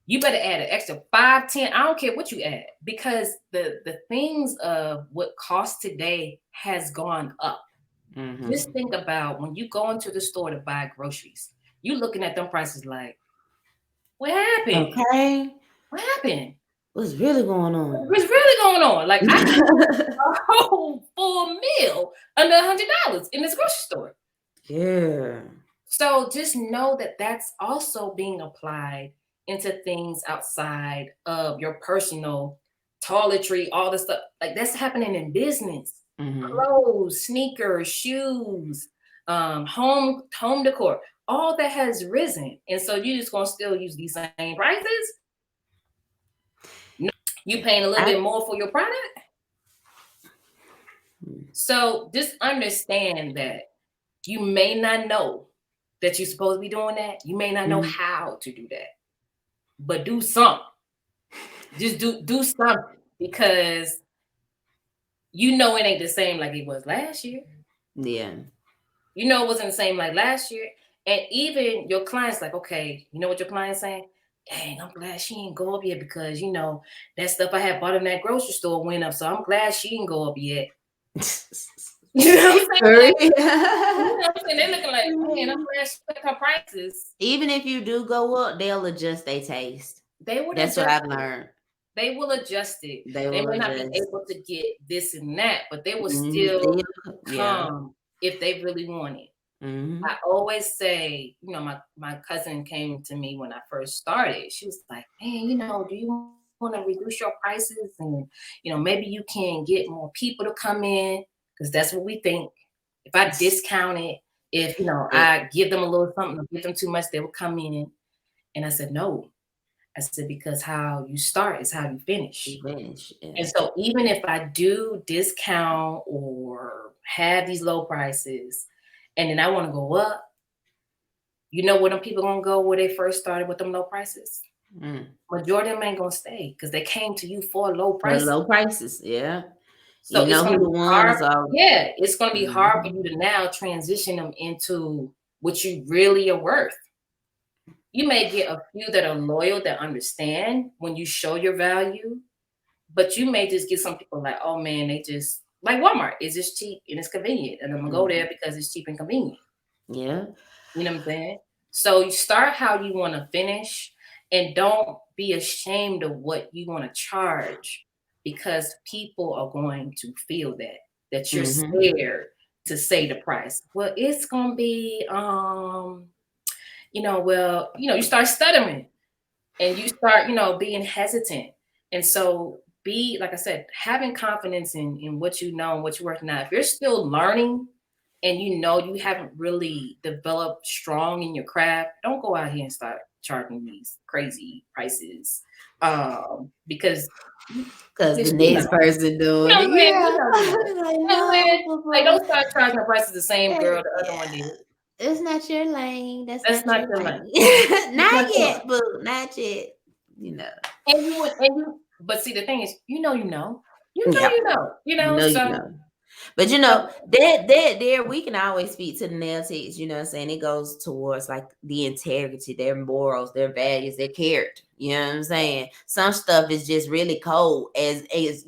You better add an extra 5, 10. I don't care what you add, because the things of what costs today has gone up. Just think about when you go into the store to buy groceries, you looking at them prices like, what happened? Okay. What happened? What's really going on? What's really going on? Like I can a whole full meal under $100 in this grocery store. Yeah. So just know that that's also being applied into things outside of your personal toiletry, all the stuff. Like that's happening in business. Clothes, sneakers, shoes, home decor, all that has risen. And so you just gonna still use these same prices? No, you paying a little bit more for your product? So just understand that you may not know that you're supposed to be doing that. You may not know how to do that, but do something. Just do something, because you know it ain't the same like it was last year. Yeah. You know it wasn't the same like last year. And even your clients like, okay, you know what your client's saying? Dang, I'm glad she didn't go up yet, because that stuff I had bought in that grocery store went up. So I'm glad she didn't go up yet. You know what I'm saying? Like, you know what I'm saying? They're looking like, man, I'm glad she put her prices. Even if you do go up, they'll adjust their taste. That's what I've learned. They will adjust it. They will not be able to get this and that, but they will still come if they really want it. I always say, my cousin came to me when I first started. She was like, man, do you want to reduce your prices? And, maybe you can get more people to come in, because that's what we think. If I discount it, if, I give them a little something, or give them too much, they will come in. And I said, no. I said, because how you start is how you finish. And so even if I do discount or have these low prices, and then I want to go up, where them people going to go where they first started with them low prices? Majority of them ain't going to stay, because they came to you for low prices. For low prices, yeah. So it's going to be hard. Yeah, it's going to be hard for you to now transition them into what you really are worth. You may get a few that are loyal, that understand when you show your value, but you may just get some people like, oh man, they just like Walmart. It's just cheap and it's convenient, and I'm gonna go there because it's cheap and convenient. Yeah, you know what I'm saying. So you start how you want to finish, and don't be ashamed of what you want to charge, because people are going to feel that you're scared to say the price. Well, it's gonna be you start stuttering, and you start, being hesitant. And so be, like I said, having confidence in what you know and what you're working out. If you're still learning and you haven't really developed strong in your craft, don't go out here and start charging these crazy prices. Because the next person doing it. Like, don't start charging the prices the same girl the other one did. It's not your lane. That's not your lane. Not yet, boo. Not yet. But see, the thing is, you know. So But you So know, that there we can always speak to the nail techs, you know what I'm saying? It goes towards like the integrity, their morals, their values, their character. You know what I'm saying? Some stuff is just really cold as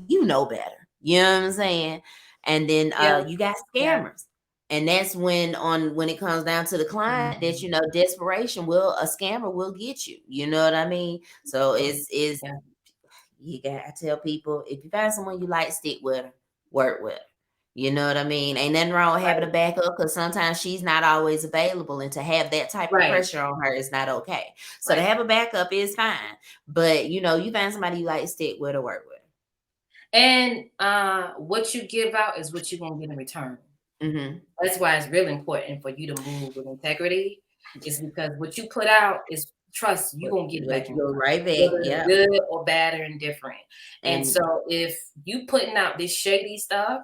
you know better. You know what I'm saying? And then yeah, you got yeah, scammers. And that's when it comes down to the client that you know desperation will a scammer will get you. You know what I mean? So it's yeah. you got to tell people if you find someone you like, stick with her, work with her. You know what I mean? Ain't nothing wrong with having a Right, backup because sometimes she's not always available, and to have that type of right, pressure on her is not okay. So to right. have a backup is fine, but you know, you find somebody you like, stick with her, work with And what you give out is what you're gonna get in return. her. Mm-hmm. That's why it's really important for you to move with integrity. Is because what you put out is trust you gonna get it back What in you go return, right back, whether it's yeah, good or bad or indifferent. And and so if you putting out this shady stuff,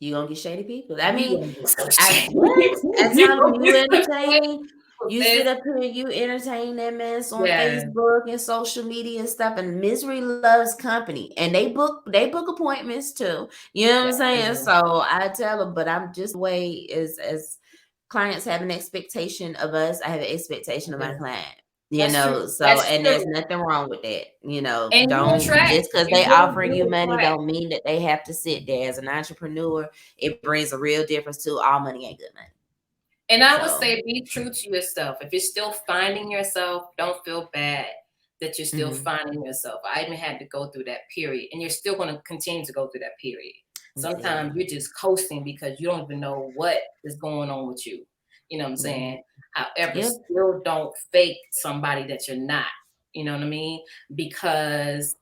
you gonna get shady people. I you mean, gonna get some I shady what people. I You tell them gonna you get some shady entertain. people, You sit sis. up here, you entertain that mess on Yeah, Facebook and social media and stuff, and misery loves company. And they book appointments too. You know what yeah, I'm they saying? do. So I tell them, but I'm just the way as clients have an expectation of us, I have an expectation of my Yeah. client. You That's true. know, so That's and there's true. nothing wrong with that. You know, And don't just because you they really offering you do money attract. don't mean that they have to sit there. As an entrepreneur, it brings a real difference too. All money ain't good money. And I would So say be true to yourself. If you're still finding yourself, don't feel bad that you're still mhm. finding yourself. I even had to go through that period, and you're still going to continue to go through that period. Yeah. Sometimes you're just coasting because you don't even know what is going on with you. You know what I'm Mhm. saying? However, Yep. still don't fake somebody that you're not. You know what I mean? Because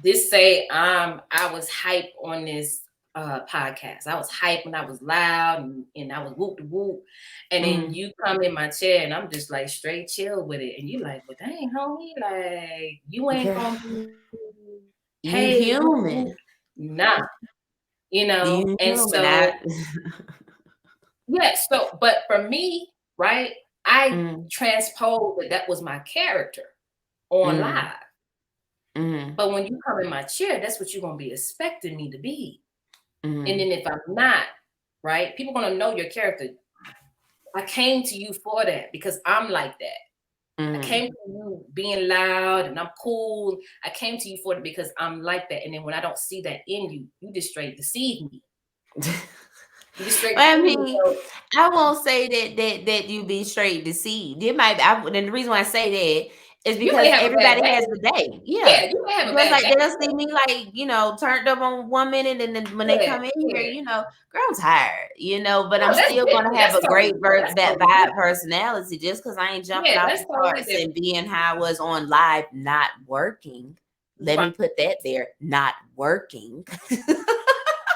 this say I was hype on this podcast. I was hype and I was loud and I was whoop de whoop. And then Mhm. you come in my chair and I'm just like straight chill with it. And you like, well dang homie, like you ain't Girl, gonna be you hey whoop whoop. human. Nah, you know, You and human. I so yeah, so but for me, right, I mm, transposed that was my character on mm, live. mm, But when you come in my chair, that's what you're gonna be expecting me to be. And mm, then if I'm not, right, people gonna know your character. I came to you for that because I'm like that. I came mm. to you being loud and I'm cool. I came to you for it because I'm like that. And then when I don't see that in you, you just straight deceive me. You just straight I deceive me. mean, So I won't say that you be straight deceived. It might. And the reason why I say that is you may because have a bad everybody day. has the day. Yeah, Yeah, you may have a just bad like day. they'll see me like turned up on 1 minute, and then when they Yeah, come in here, yeah. girl, I'm tired. But I'm No, that's still gonna different. have That's a great totally that's that totally vibe different. personality. Just because I ain't jumping Yeah, off that's the totally charts different. and being how I was on live, not working. Let Right, me put that there. Not working.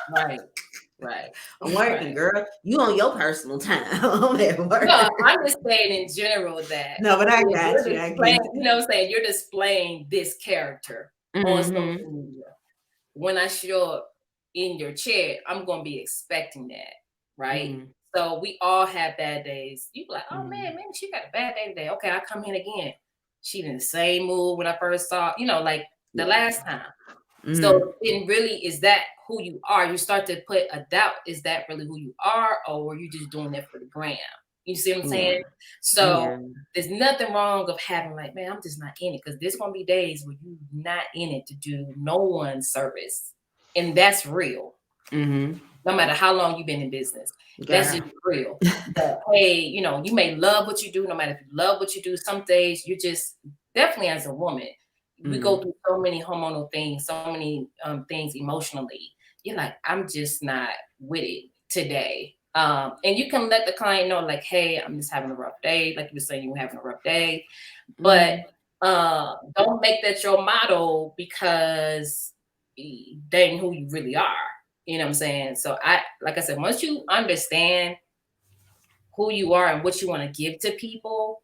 right, right, I'm working, right. girl. You on your personal time. I'm at No, work. I'm just saying in general that No, but I if got you're you. I displaying, get you you. know what I'm saying, you're displaying this character on social Mm-hmm. media. When I show up in your chair, I'm gonna be expecting that, right? Mm-hmm. So we all have bad days. You be like, oh Mm-hmm. man, maybe she got a bad day today. Okay, I come in again. She in the same mood when I first saw, like the Yeah. last time. Mm-hmm. So then really, is that who you are? You start to put a doubt, is that really who you are, or were you just doing that for the gram? You see what I'm Yeah. saying? So Yeah. there's nothing wrong of having like, man, I'm just not in it. Because there's gonna be days where you're not in it to do no one's service. And that's real. Mm-hmm. No matter how long you've been in business. That's Girl. just real. That hey, you may love what you do, no matter if you love what you do, some days you just definitely as a woman, we go Mm-hmm. through so many hormonal things, so many things emotionally. You're like, I'm just not with it today. And you can let the client know, like, hey, I'm just having a rough day. Like you were saying, you were having a rough day. But Mm-hmm. don't make that your motto because that ain't who you really are. You know what I'm saying? So like I said, once you understand who you are and what you want to give to people,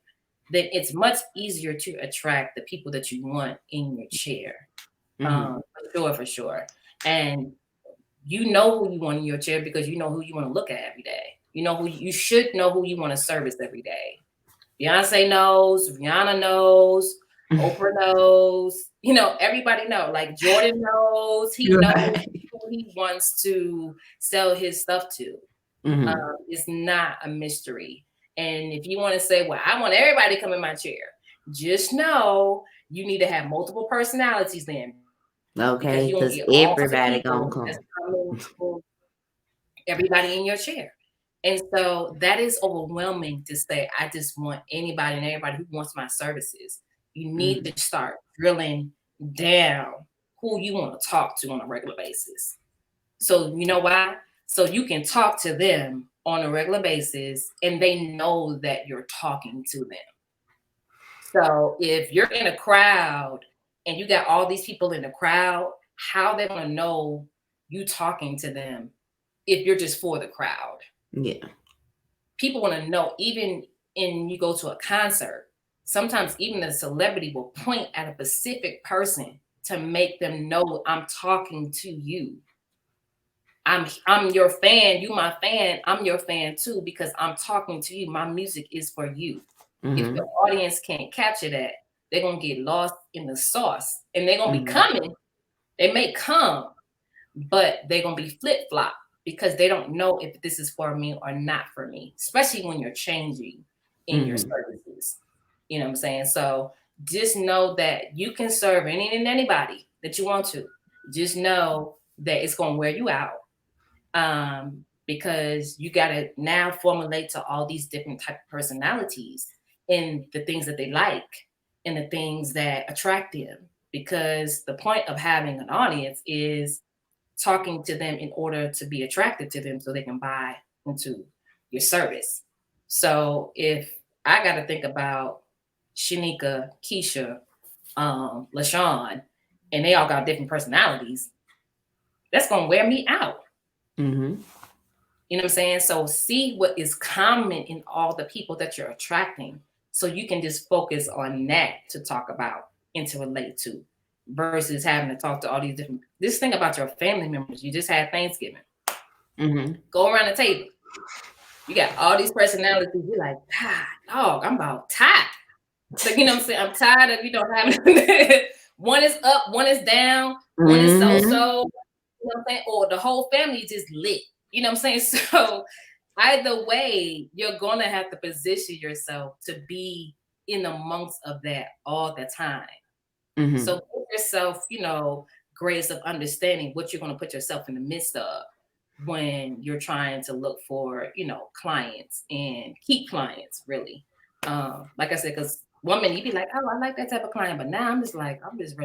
then it's much easier to attract the people that you want in your chair. Mm-hmm. For sure, for sure. And you know who you want in your chair because you know who you want to look at every day. You know who you should know who you want to service every day. Beyonce knows, Rihanna knows, Oprah knows, everybody know. Like Jordan knows, he knows Right. he wants to sell his stuff to. It's not a mystery. And if you want to say, well, I want everybody to come in my chair, just know you need to have multiple personalities then, because Okay, you won't because get all sorts of everybody gonna people that's come. coming for everybody in your chair. And so that is overwhelming to say, I just want anybody and everybody who wants my services. You need to start drilling down who you want to talk to on a regular basis. So you know why? So you can talk to them on a regular basis and they know that you're talking to them. So if you're in a crowd and you got all these people in the crowd, how they going to know you talking to them if you're just for the crowd? Yeah. People want to know, even in you go to a concert, sometimes even a celebrity will point at a specific person to make them know I'm talking to you. I'm your fan, you my fan, I'm your fan too, because I'm talking to you. My music is for you. If the audience can't capture that, they're gonna get lost in the sauce and they're gonna be coming. They may come, but they're gonna be flip-flop because they don't know if this is for me or not for me, especially when you're changing in your services. You know what I'm saying? So just know that you can serve any and anybody that you want to. Just know that it's gonna wear you out. Because you got to now formulate to all these different type of personalities and the things that they like and the things that attract them. Because the point of having an audience is talking to them in order to be attracted to them so they can buy into your service. So if I got to think about Shanika, Keisha, LaShawn, and they all got different personalities, that's going to wear me out. You know what I'm saying? So see what is common in all the people that you're attracting so you can just focus on that to talk about and to relate to versus having to talk to all these different. This thing about your family members, you just had Thanksgiving. Go around the table. You got all these personalities. You're like, God, dog, I'm about tired. So, you know what I'm saying? I'm tired of, having one is up, one is down, one is so-so. You know what I'm saying? Or the whole family just lit. You know what I'm saying? So either way, you're going to have to position yourself to be in amongst of that all the time. So give yourself, grace of understanding what you're going to put yourself in the midst of when you're trying to look for, clients and keep clients really. Like I said, because one minute you'd be like, oh, I like that type of client. But now I'm just ready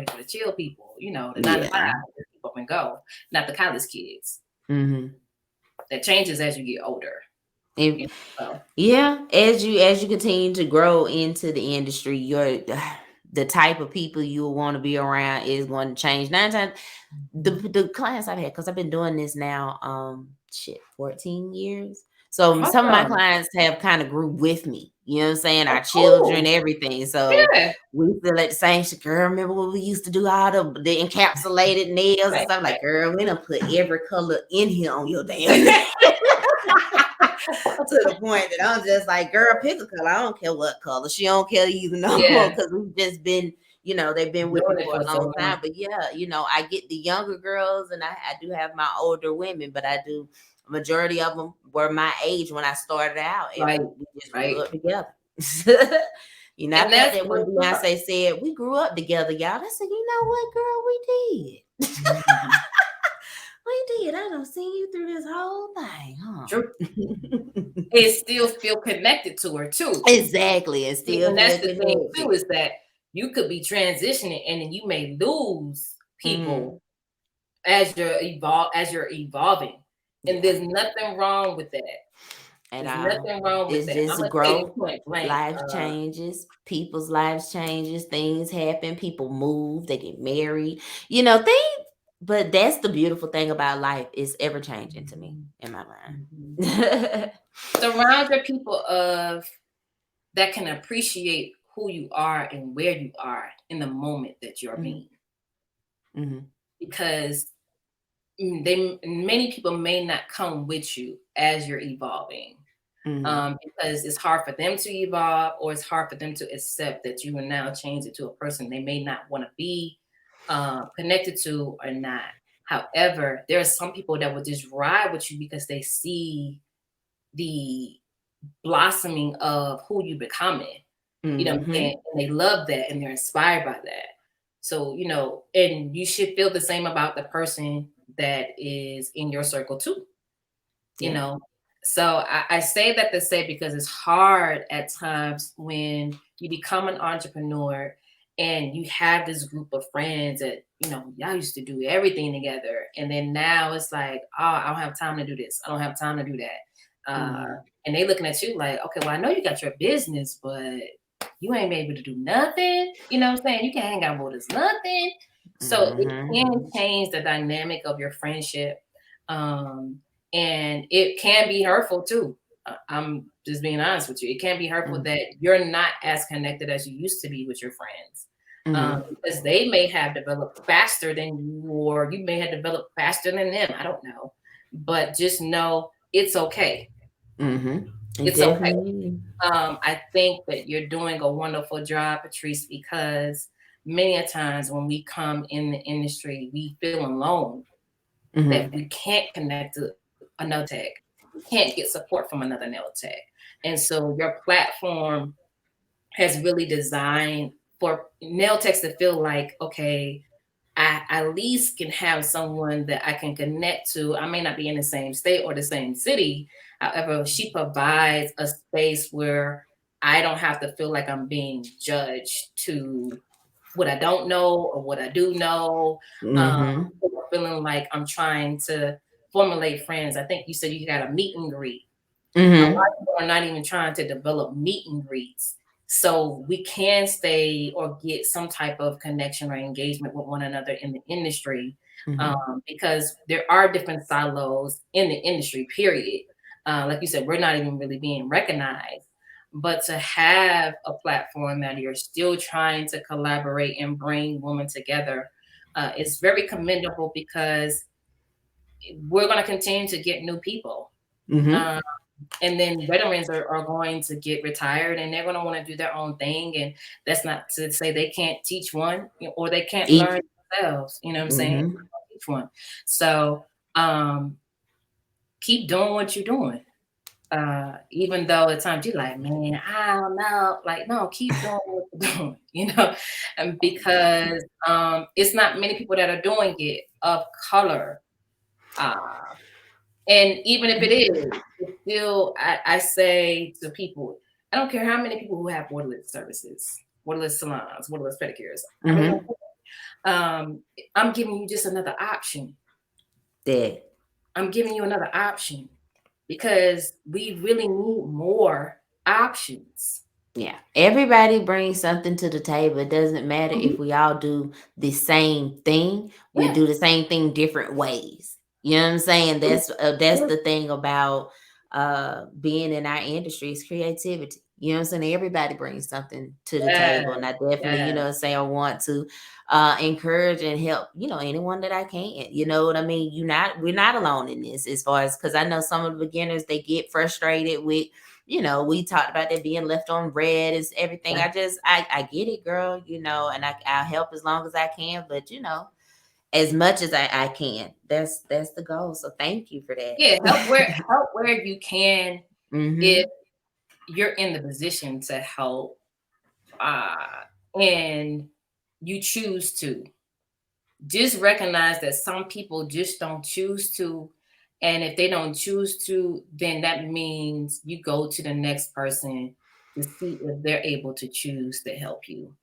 for the chill people, the 9 to 5, keep up and go, not the college kids. That changes as you get older. Yeah, as you continue to grow into the industry, the type of people you will want to be around is going to change. 9 times the clients I've had, because I've been doing this now 14 years. So some of my clients have kind of grew with me. You know what I'm saying? Our children, everything. So we feel like the same shit. Girl, remember when we used to do all the encapsulated nails and stuff? Like, girl, we done put every color in here on your damn nail. To the point that I'm just like, girl, pick a color. I don't care what color. She don't care either no more, because we've just been, they've been with me for a long time. But yeah, I get the younger girls and I do have my older women, but a majority of them were my age when I started out, and we just grew up together. I felt that when Beyonce said we grew up together, y'all. I said, you know what, girl, we did. We did. I don't seen you through this whole thing, huh? True. It still feel connected to her too. Exactly. It still and that's the thing too, is that you could be transitioning and then you may lose people as you're evolving. And there's nothing wrong with that. There's nothing wrong with that. It's just growth. Life changes, people's lives changes, things happen, people move, they get married, things. But that's the beautiful thing about life, is ever changing to me in my mind. Surround your people that can appreciate who you are and where you are in the moment that you're being. Because many people may not come with you as you're evolving. Because it's hard for them to evolve, or it's hard for them to accept that you are now changing to a person they may not want to be connected to or not. However, there are some people that will just ride with you because they see the blossoming of who you becoming. You know what I'm Mm-hmm. saying? And they love that and they're inspired by that. So, and you should feel the same about the person that is in your circle too, you Yeah. know. So I say that to say because it's hard at times when you become an entrepreneur and you have this group of friends that, y'all used to do everything together. And then now it's like, oh, I don't have time to do this. I don't have time to do that. Mm-hmm. And they looking at you like, okay, well, I know you got your business, but you ain't able to do nothing. You know what I'm saying? You can't hang out with us, nothing. So it Mm-hmm. can change the dynamic of your friendship. Um, and it can be hurtful too. I'm just being honest with you. It can be hurtful that you're not as connected as you used to be with your friends. Mm-hmm. Because they may have developed faster than you, or you may have developed faster than them. I don't know. But just know it's okay. Mm-hmm. It It's okay. definitely. I think that you're doing a wonderful job, Patrice, because many a times when we come in the industry, we feel alone that Mm-hmm. we can't connect to another tech. We can't get support from another nail tech. And so your platform has really designed for nail techs to feel like, okay, I at least can have someone that I can connect to. I may not be in the same state or the same city. However, she provides a space where I don't have to feel like I'm being judged to what I don't know or what I do know. Um, Mm-hmm. feeling like I'm trying to formulate friends. I think you said you got a meet and greet. A lot Mm-hmm. of people are not even trying to develop meet and greets. So we can stay or get some type of connection or engagement with one another in the industry, Mm-hmm. because there are different silos in the industry, period. Like you said, we're not even really being recognized. But to have a platform that you're still trying to collaborate and bring women together is very commendable because we're going to continue to get new people. Mm-hmm. Um, and then veterans are going to get retired and they're going to want to do their own thing. And that's not to say they can't teach one, or they can't Each. learn themselves. You know what I'm saying? Mm-hmm. Teach one. So keep doing what you're doing. Even though at times you're like, man, I don't know. Like, no, keep doing what you're doing, and because it's not many people that are doing it of color. Uh, And even if it is, it's still, I say to people, I don't care how many people who have waterless services, waterless salons, waterless pedicures. I really don't Mm-hmm. care. I'm giving you just another option. That. I'm giving you another option because we really need more options. Yeah. Everybody brings something to the table. It doesn't matter Mhm. if we all do the same thing. We Yeah. do the same thing different ways. You know what I'm saying? That's the thing about being in our industry is creativity. You know what I'm saying? Everybody brings something to the Yeah. table. And I definitely, Yeah. say I want to encourage and help, anyone that I can. You know what I mean? We're not alone in this as far as because I know some of the beginners they get frustrated with we talked about that being left on red is everything. Yeah. I get it, girl, and I'll help as long as I can, but as much as I can. That's the goal. So thank you for Yeah. that. Help where you can if Mm-hmm. you're in the position to help, uh, and you choose to. Just recognize that some people just don't choose to. And if they don't choose to, then that means you go to the next person to see if they're able to choose to help you.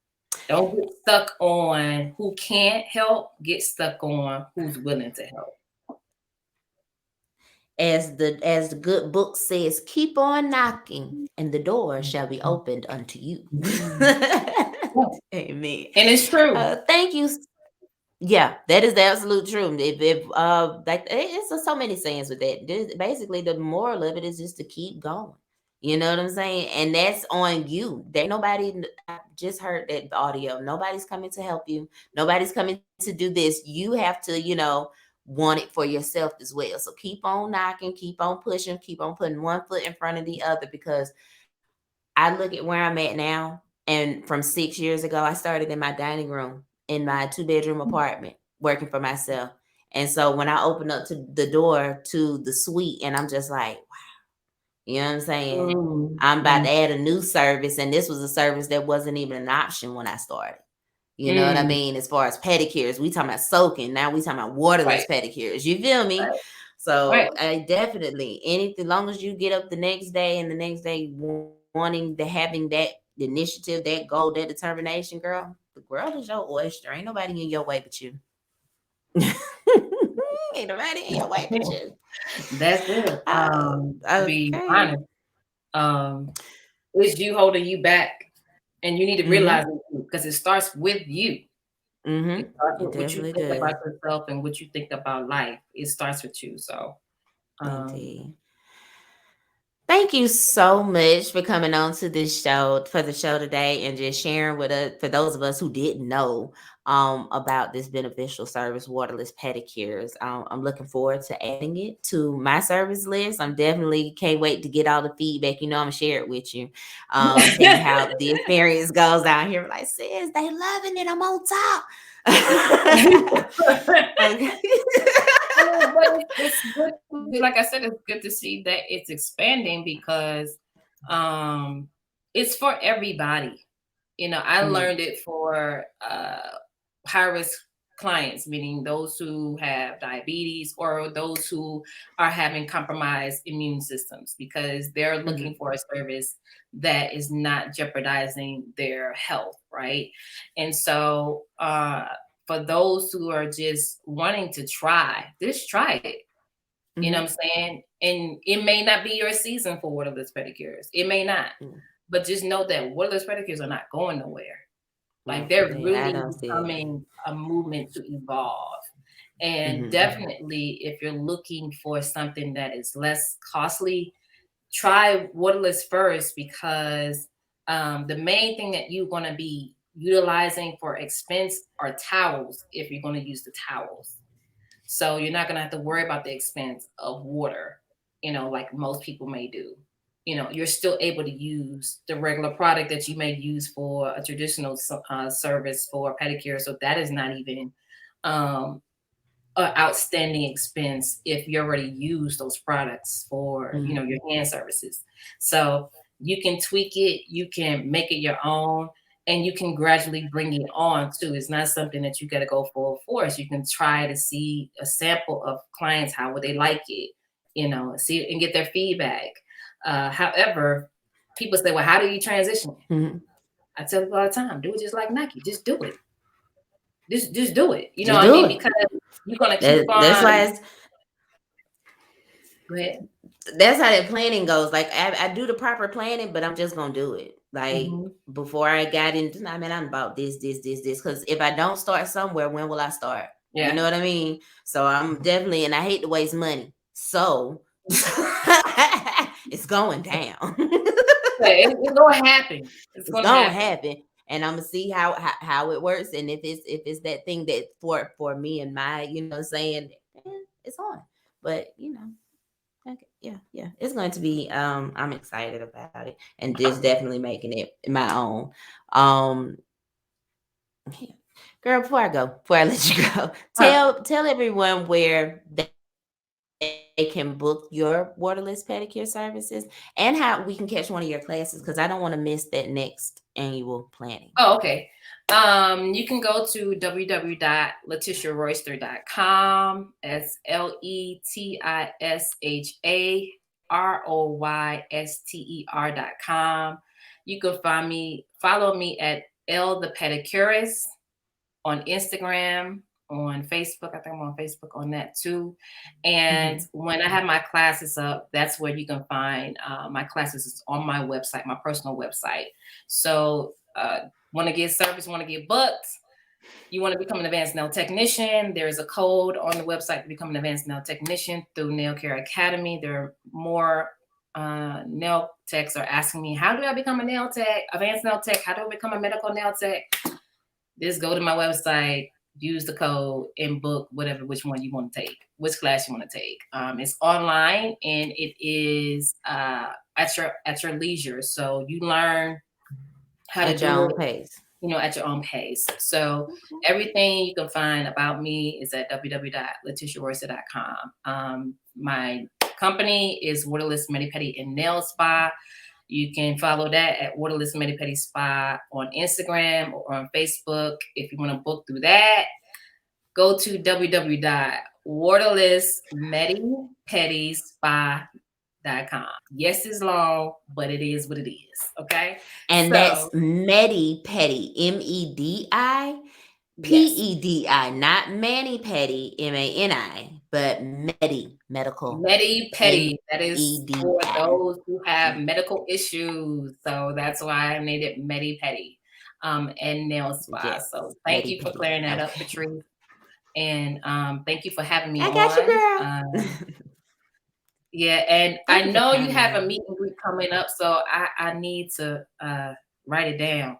Don't get stuck on who can't help, get stuck on who's willing to help. As the good book says, keep on knocking, and the door shall be opened unto you. Yeah. Amen. And it's true. Thank you. Yeah, that is the absolute truth. If like it's just so many sayings with that. Basically, the moral of it is just to keep going. You know what I'm saying? And that's on you. There ain't nobody. I just heard that audio. Nobody's coming to help you. Nobody's coming to do this. You have to, want it for yourself as well. So keep on knocking, keep on pushing, keep on putting one foot in front of the other because I look at where I'm at now, and from 6 years ago, I started in my dining room in my 2-bedroom apartment working for myself. And so when I open up to the door to the suite, and I'm just like, you know what I'm saying? I'm about to add a new service, and this was a service that wasn't even an option when I started. You know what I mean? As far as pedicures, we talking about soaking. Now we talking about waterless Right. pedicures. You feel me? Right. So Right. I definitely anything, long as you get up the next day and the next day wanting to having that initiative, that goal, that determination, girl, the world is your oyster. Ain't nobody in your way but you. Ain't nobody in your way but you. That's it. Oh, To be okay. honest, um, it's you holding you back, and you need to realize Mm-hmm. it because it starts with you. It starts Mm-hmm. It with what you definitely think about does. yourself and what you think about life. It starts with you. So, um, Indeed. Thank you so much for coming on to this show for the show today and just sharing with us for those of us who didn't know about this beneficial service, Waterless Pedicures. I'm looking forward to adding it to my service list. I'm definitely can't wait to get all the feedback. You know, I'm gonna share it with you. Tell you how the experience goes down here. Like, sis, they loving it. I'm on top. Okay. I mean, but it's good. Like I said, it's good to see that it's expanding because um, it's for everybody. I Mhm, learned it for high risk clients, meaning those who have diabetes or those who are having compromised immune systems because they're looking mhm, for a service that is not jeopardizing their health, right? And so, for those who are just wanting to try, just try it. You know mhm, what I'm saying? And it may not be your season for waterless pedicures. It may not. mm. But just know that waterless pedicures are not going nowhere. Like No, they're I really don't see it. becoming a movement to evolve. And Mhm, definitely, if you're looking for something that is less costly, try waterless first because the main thing that you're going to be utilizing for expense are towels if you're going to use the towels. So you're not going to have to worry about the expense of water, like most people may do. You're still able to use the regular product that you may use for a traditional service for pedicure. So that is not even um, an outstanding expense if you already use those products for mhm, your hand services. So you can tweak it, you can make it your own, and you can gradually bring it on too. It's not something that you got to go full force. You can try to see a sample of clients, how would they like it, see and get their feedback. However, people say, well, how do you transition? mhm. I tell people all the time, do it just like Nike, just do it. Just do it. You know Just what I do mean? it. Because you're gonna keep That's on. why Go ahead. that's how that planning goes. Like I do the proper planning, but I'm just gonna do it. Like Mhm. before I got into, I mean, I'm about this. Because if I don't start somewhere, when will I start? You Yeah. know what I mean? So I'm definitely, and I hate to waste money. So it's going down. Yeah, it's gonna happen. It's It's gonna gonna happen. happen, and I'm gonna see how it works, and if it's that thing that for me and my, saying, it's on. But okay, yeah, it's going to be. I'm excited about it, and just definitely making it my own. Um, yeah. Girl, before I let you go, Huh. tell everyone where they can book your waterless pedicure services and how we can catch one of your classes because I don't want to miss that next annual planning. Oh, okay. You can go to www.letisharoyster.com. That's LetishaRoyster.com. You can follow me at L the Pedicurist on Instagram, on Facebook. I think I'm on Facebook on that too. And Mm-hmm. when I have my classes up, that's where you can find my classes is on my website, my personal website. So, want to get service, want to get booked, you want to become an advanced nail technician, there is a code on the website to become an advanced nail technician through Nail Care Academy. There are more nail techs are asking me, how do I become a nail tech, advanced nail tech? How do I become a medical nail tech? Just go to my website, use the code, and book which one you want to take, which class you want to take. It's online and it is at your leisure. So you learn how to At your do own it pace. at your own pace. So everything you can find about me is at www.letisharoyster.com. My company is Waterless MediPedi and Nail Spa. You can follow that at Waterless MediPedi Spa on Instagram or on Facebook. If you want to book through that, go to www.waterlessmedipedispa.com. Yes, it's long, but it is what it is. Okay. And that's So, MediPedi, yes, MEDIPEDI, not Mani-Pedi, MANI, but medical, MediPedi. That is for MEDI. those who have medical issues. So that's why I made it MediPedi and Nail Spa. Yes, So thank you for MediPedi. clearing that up, Okay. Patrice. And thank you for having me I got you, on. girl. Yeah, and Thank I you for know you have a coming. meet and greet coming up, so I need to write it down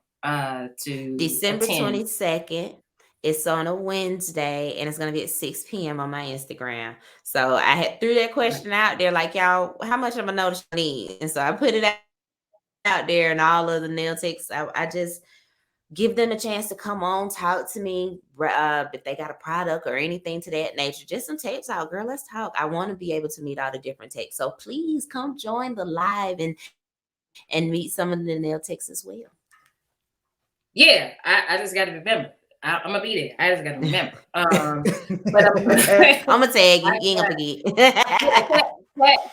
to December attend. 22nd. It's on a Wednesday and it's going to be at 6 p.m. on my Instagram. So I had threw that question out there like, y'all, how much of a notice I need? And so I put it out there and all of the nail techs. I just give them a chance to come on, talk to me. If they got a product or anything to that nature, just some tapes out, girl. Let's talk. I want to be able to meet all the different techs. So please come join the live and meet some of the nail techs as well. Yeah, I just got to remember. I'm gonna be there. I just got to remember. But I'm I'm gonna tag you. You ain't gonna yeah,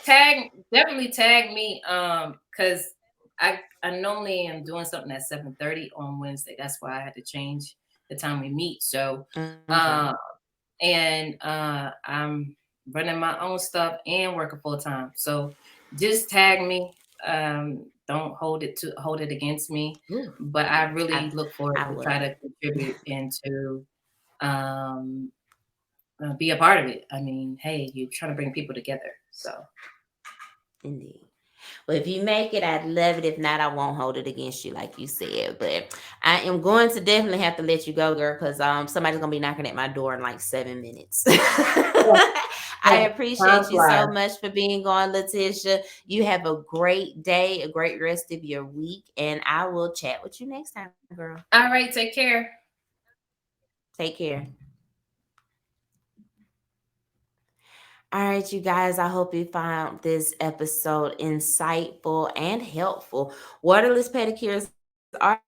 forget. definitely tag me. Cause I normally am doing something at 7:30 on Wednesday. That's why I had to change the time we meet. So, Okay. uh, and I'm running my own stuff and working full time. So just tag me. Don't hold it against me. Ooh, But I really look forward I to try will. to contribute and to um, be a part of it. I mean, hey, you're trying to bring people together. So Indeed. Well, if you make it, I'd love it. If not, I won't hold it against you, like you said. But I am going to definitely have to let you go, girl, because somebody's gonna be knocking at my door in like 7 minutes. I time appreciate you so flies. much for being on, Letisha. You have a great day, a great rest of your week, and I will chat with you next time, girl. All right, take care. Take care. All right, you guys, I hope you found this episode insightful and helpful. Waterless pedicures are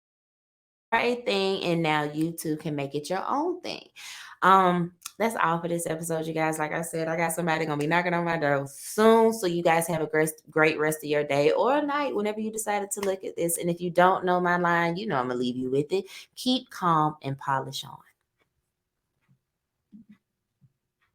a thing, and now you too can make it your own thing. That's all for this episode, you guys. Like I said, I got somebody gonna be knocking on my door soon. So you guys have a great rest of your day or night whenever you decided to look at this. And if you don't know my line, you know I'm gonna leave you with it. Keep calm and polish on.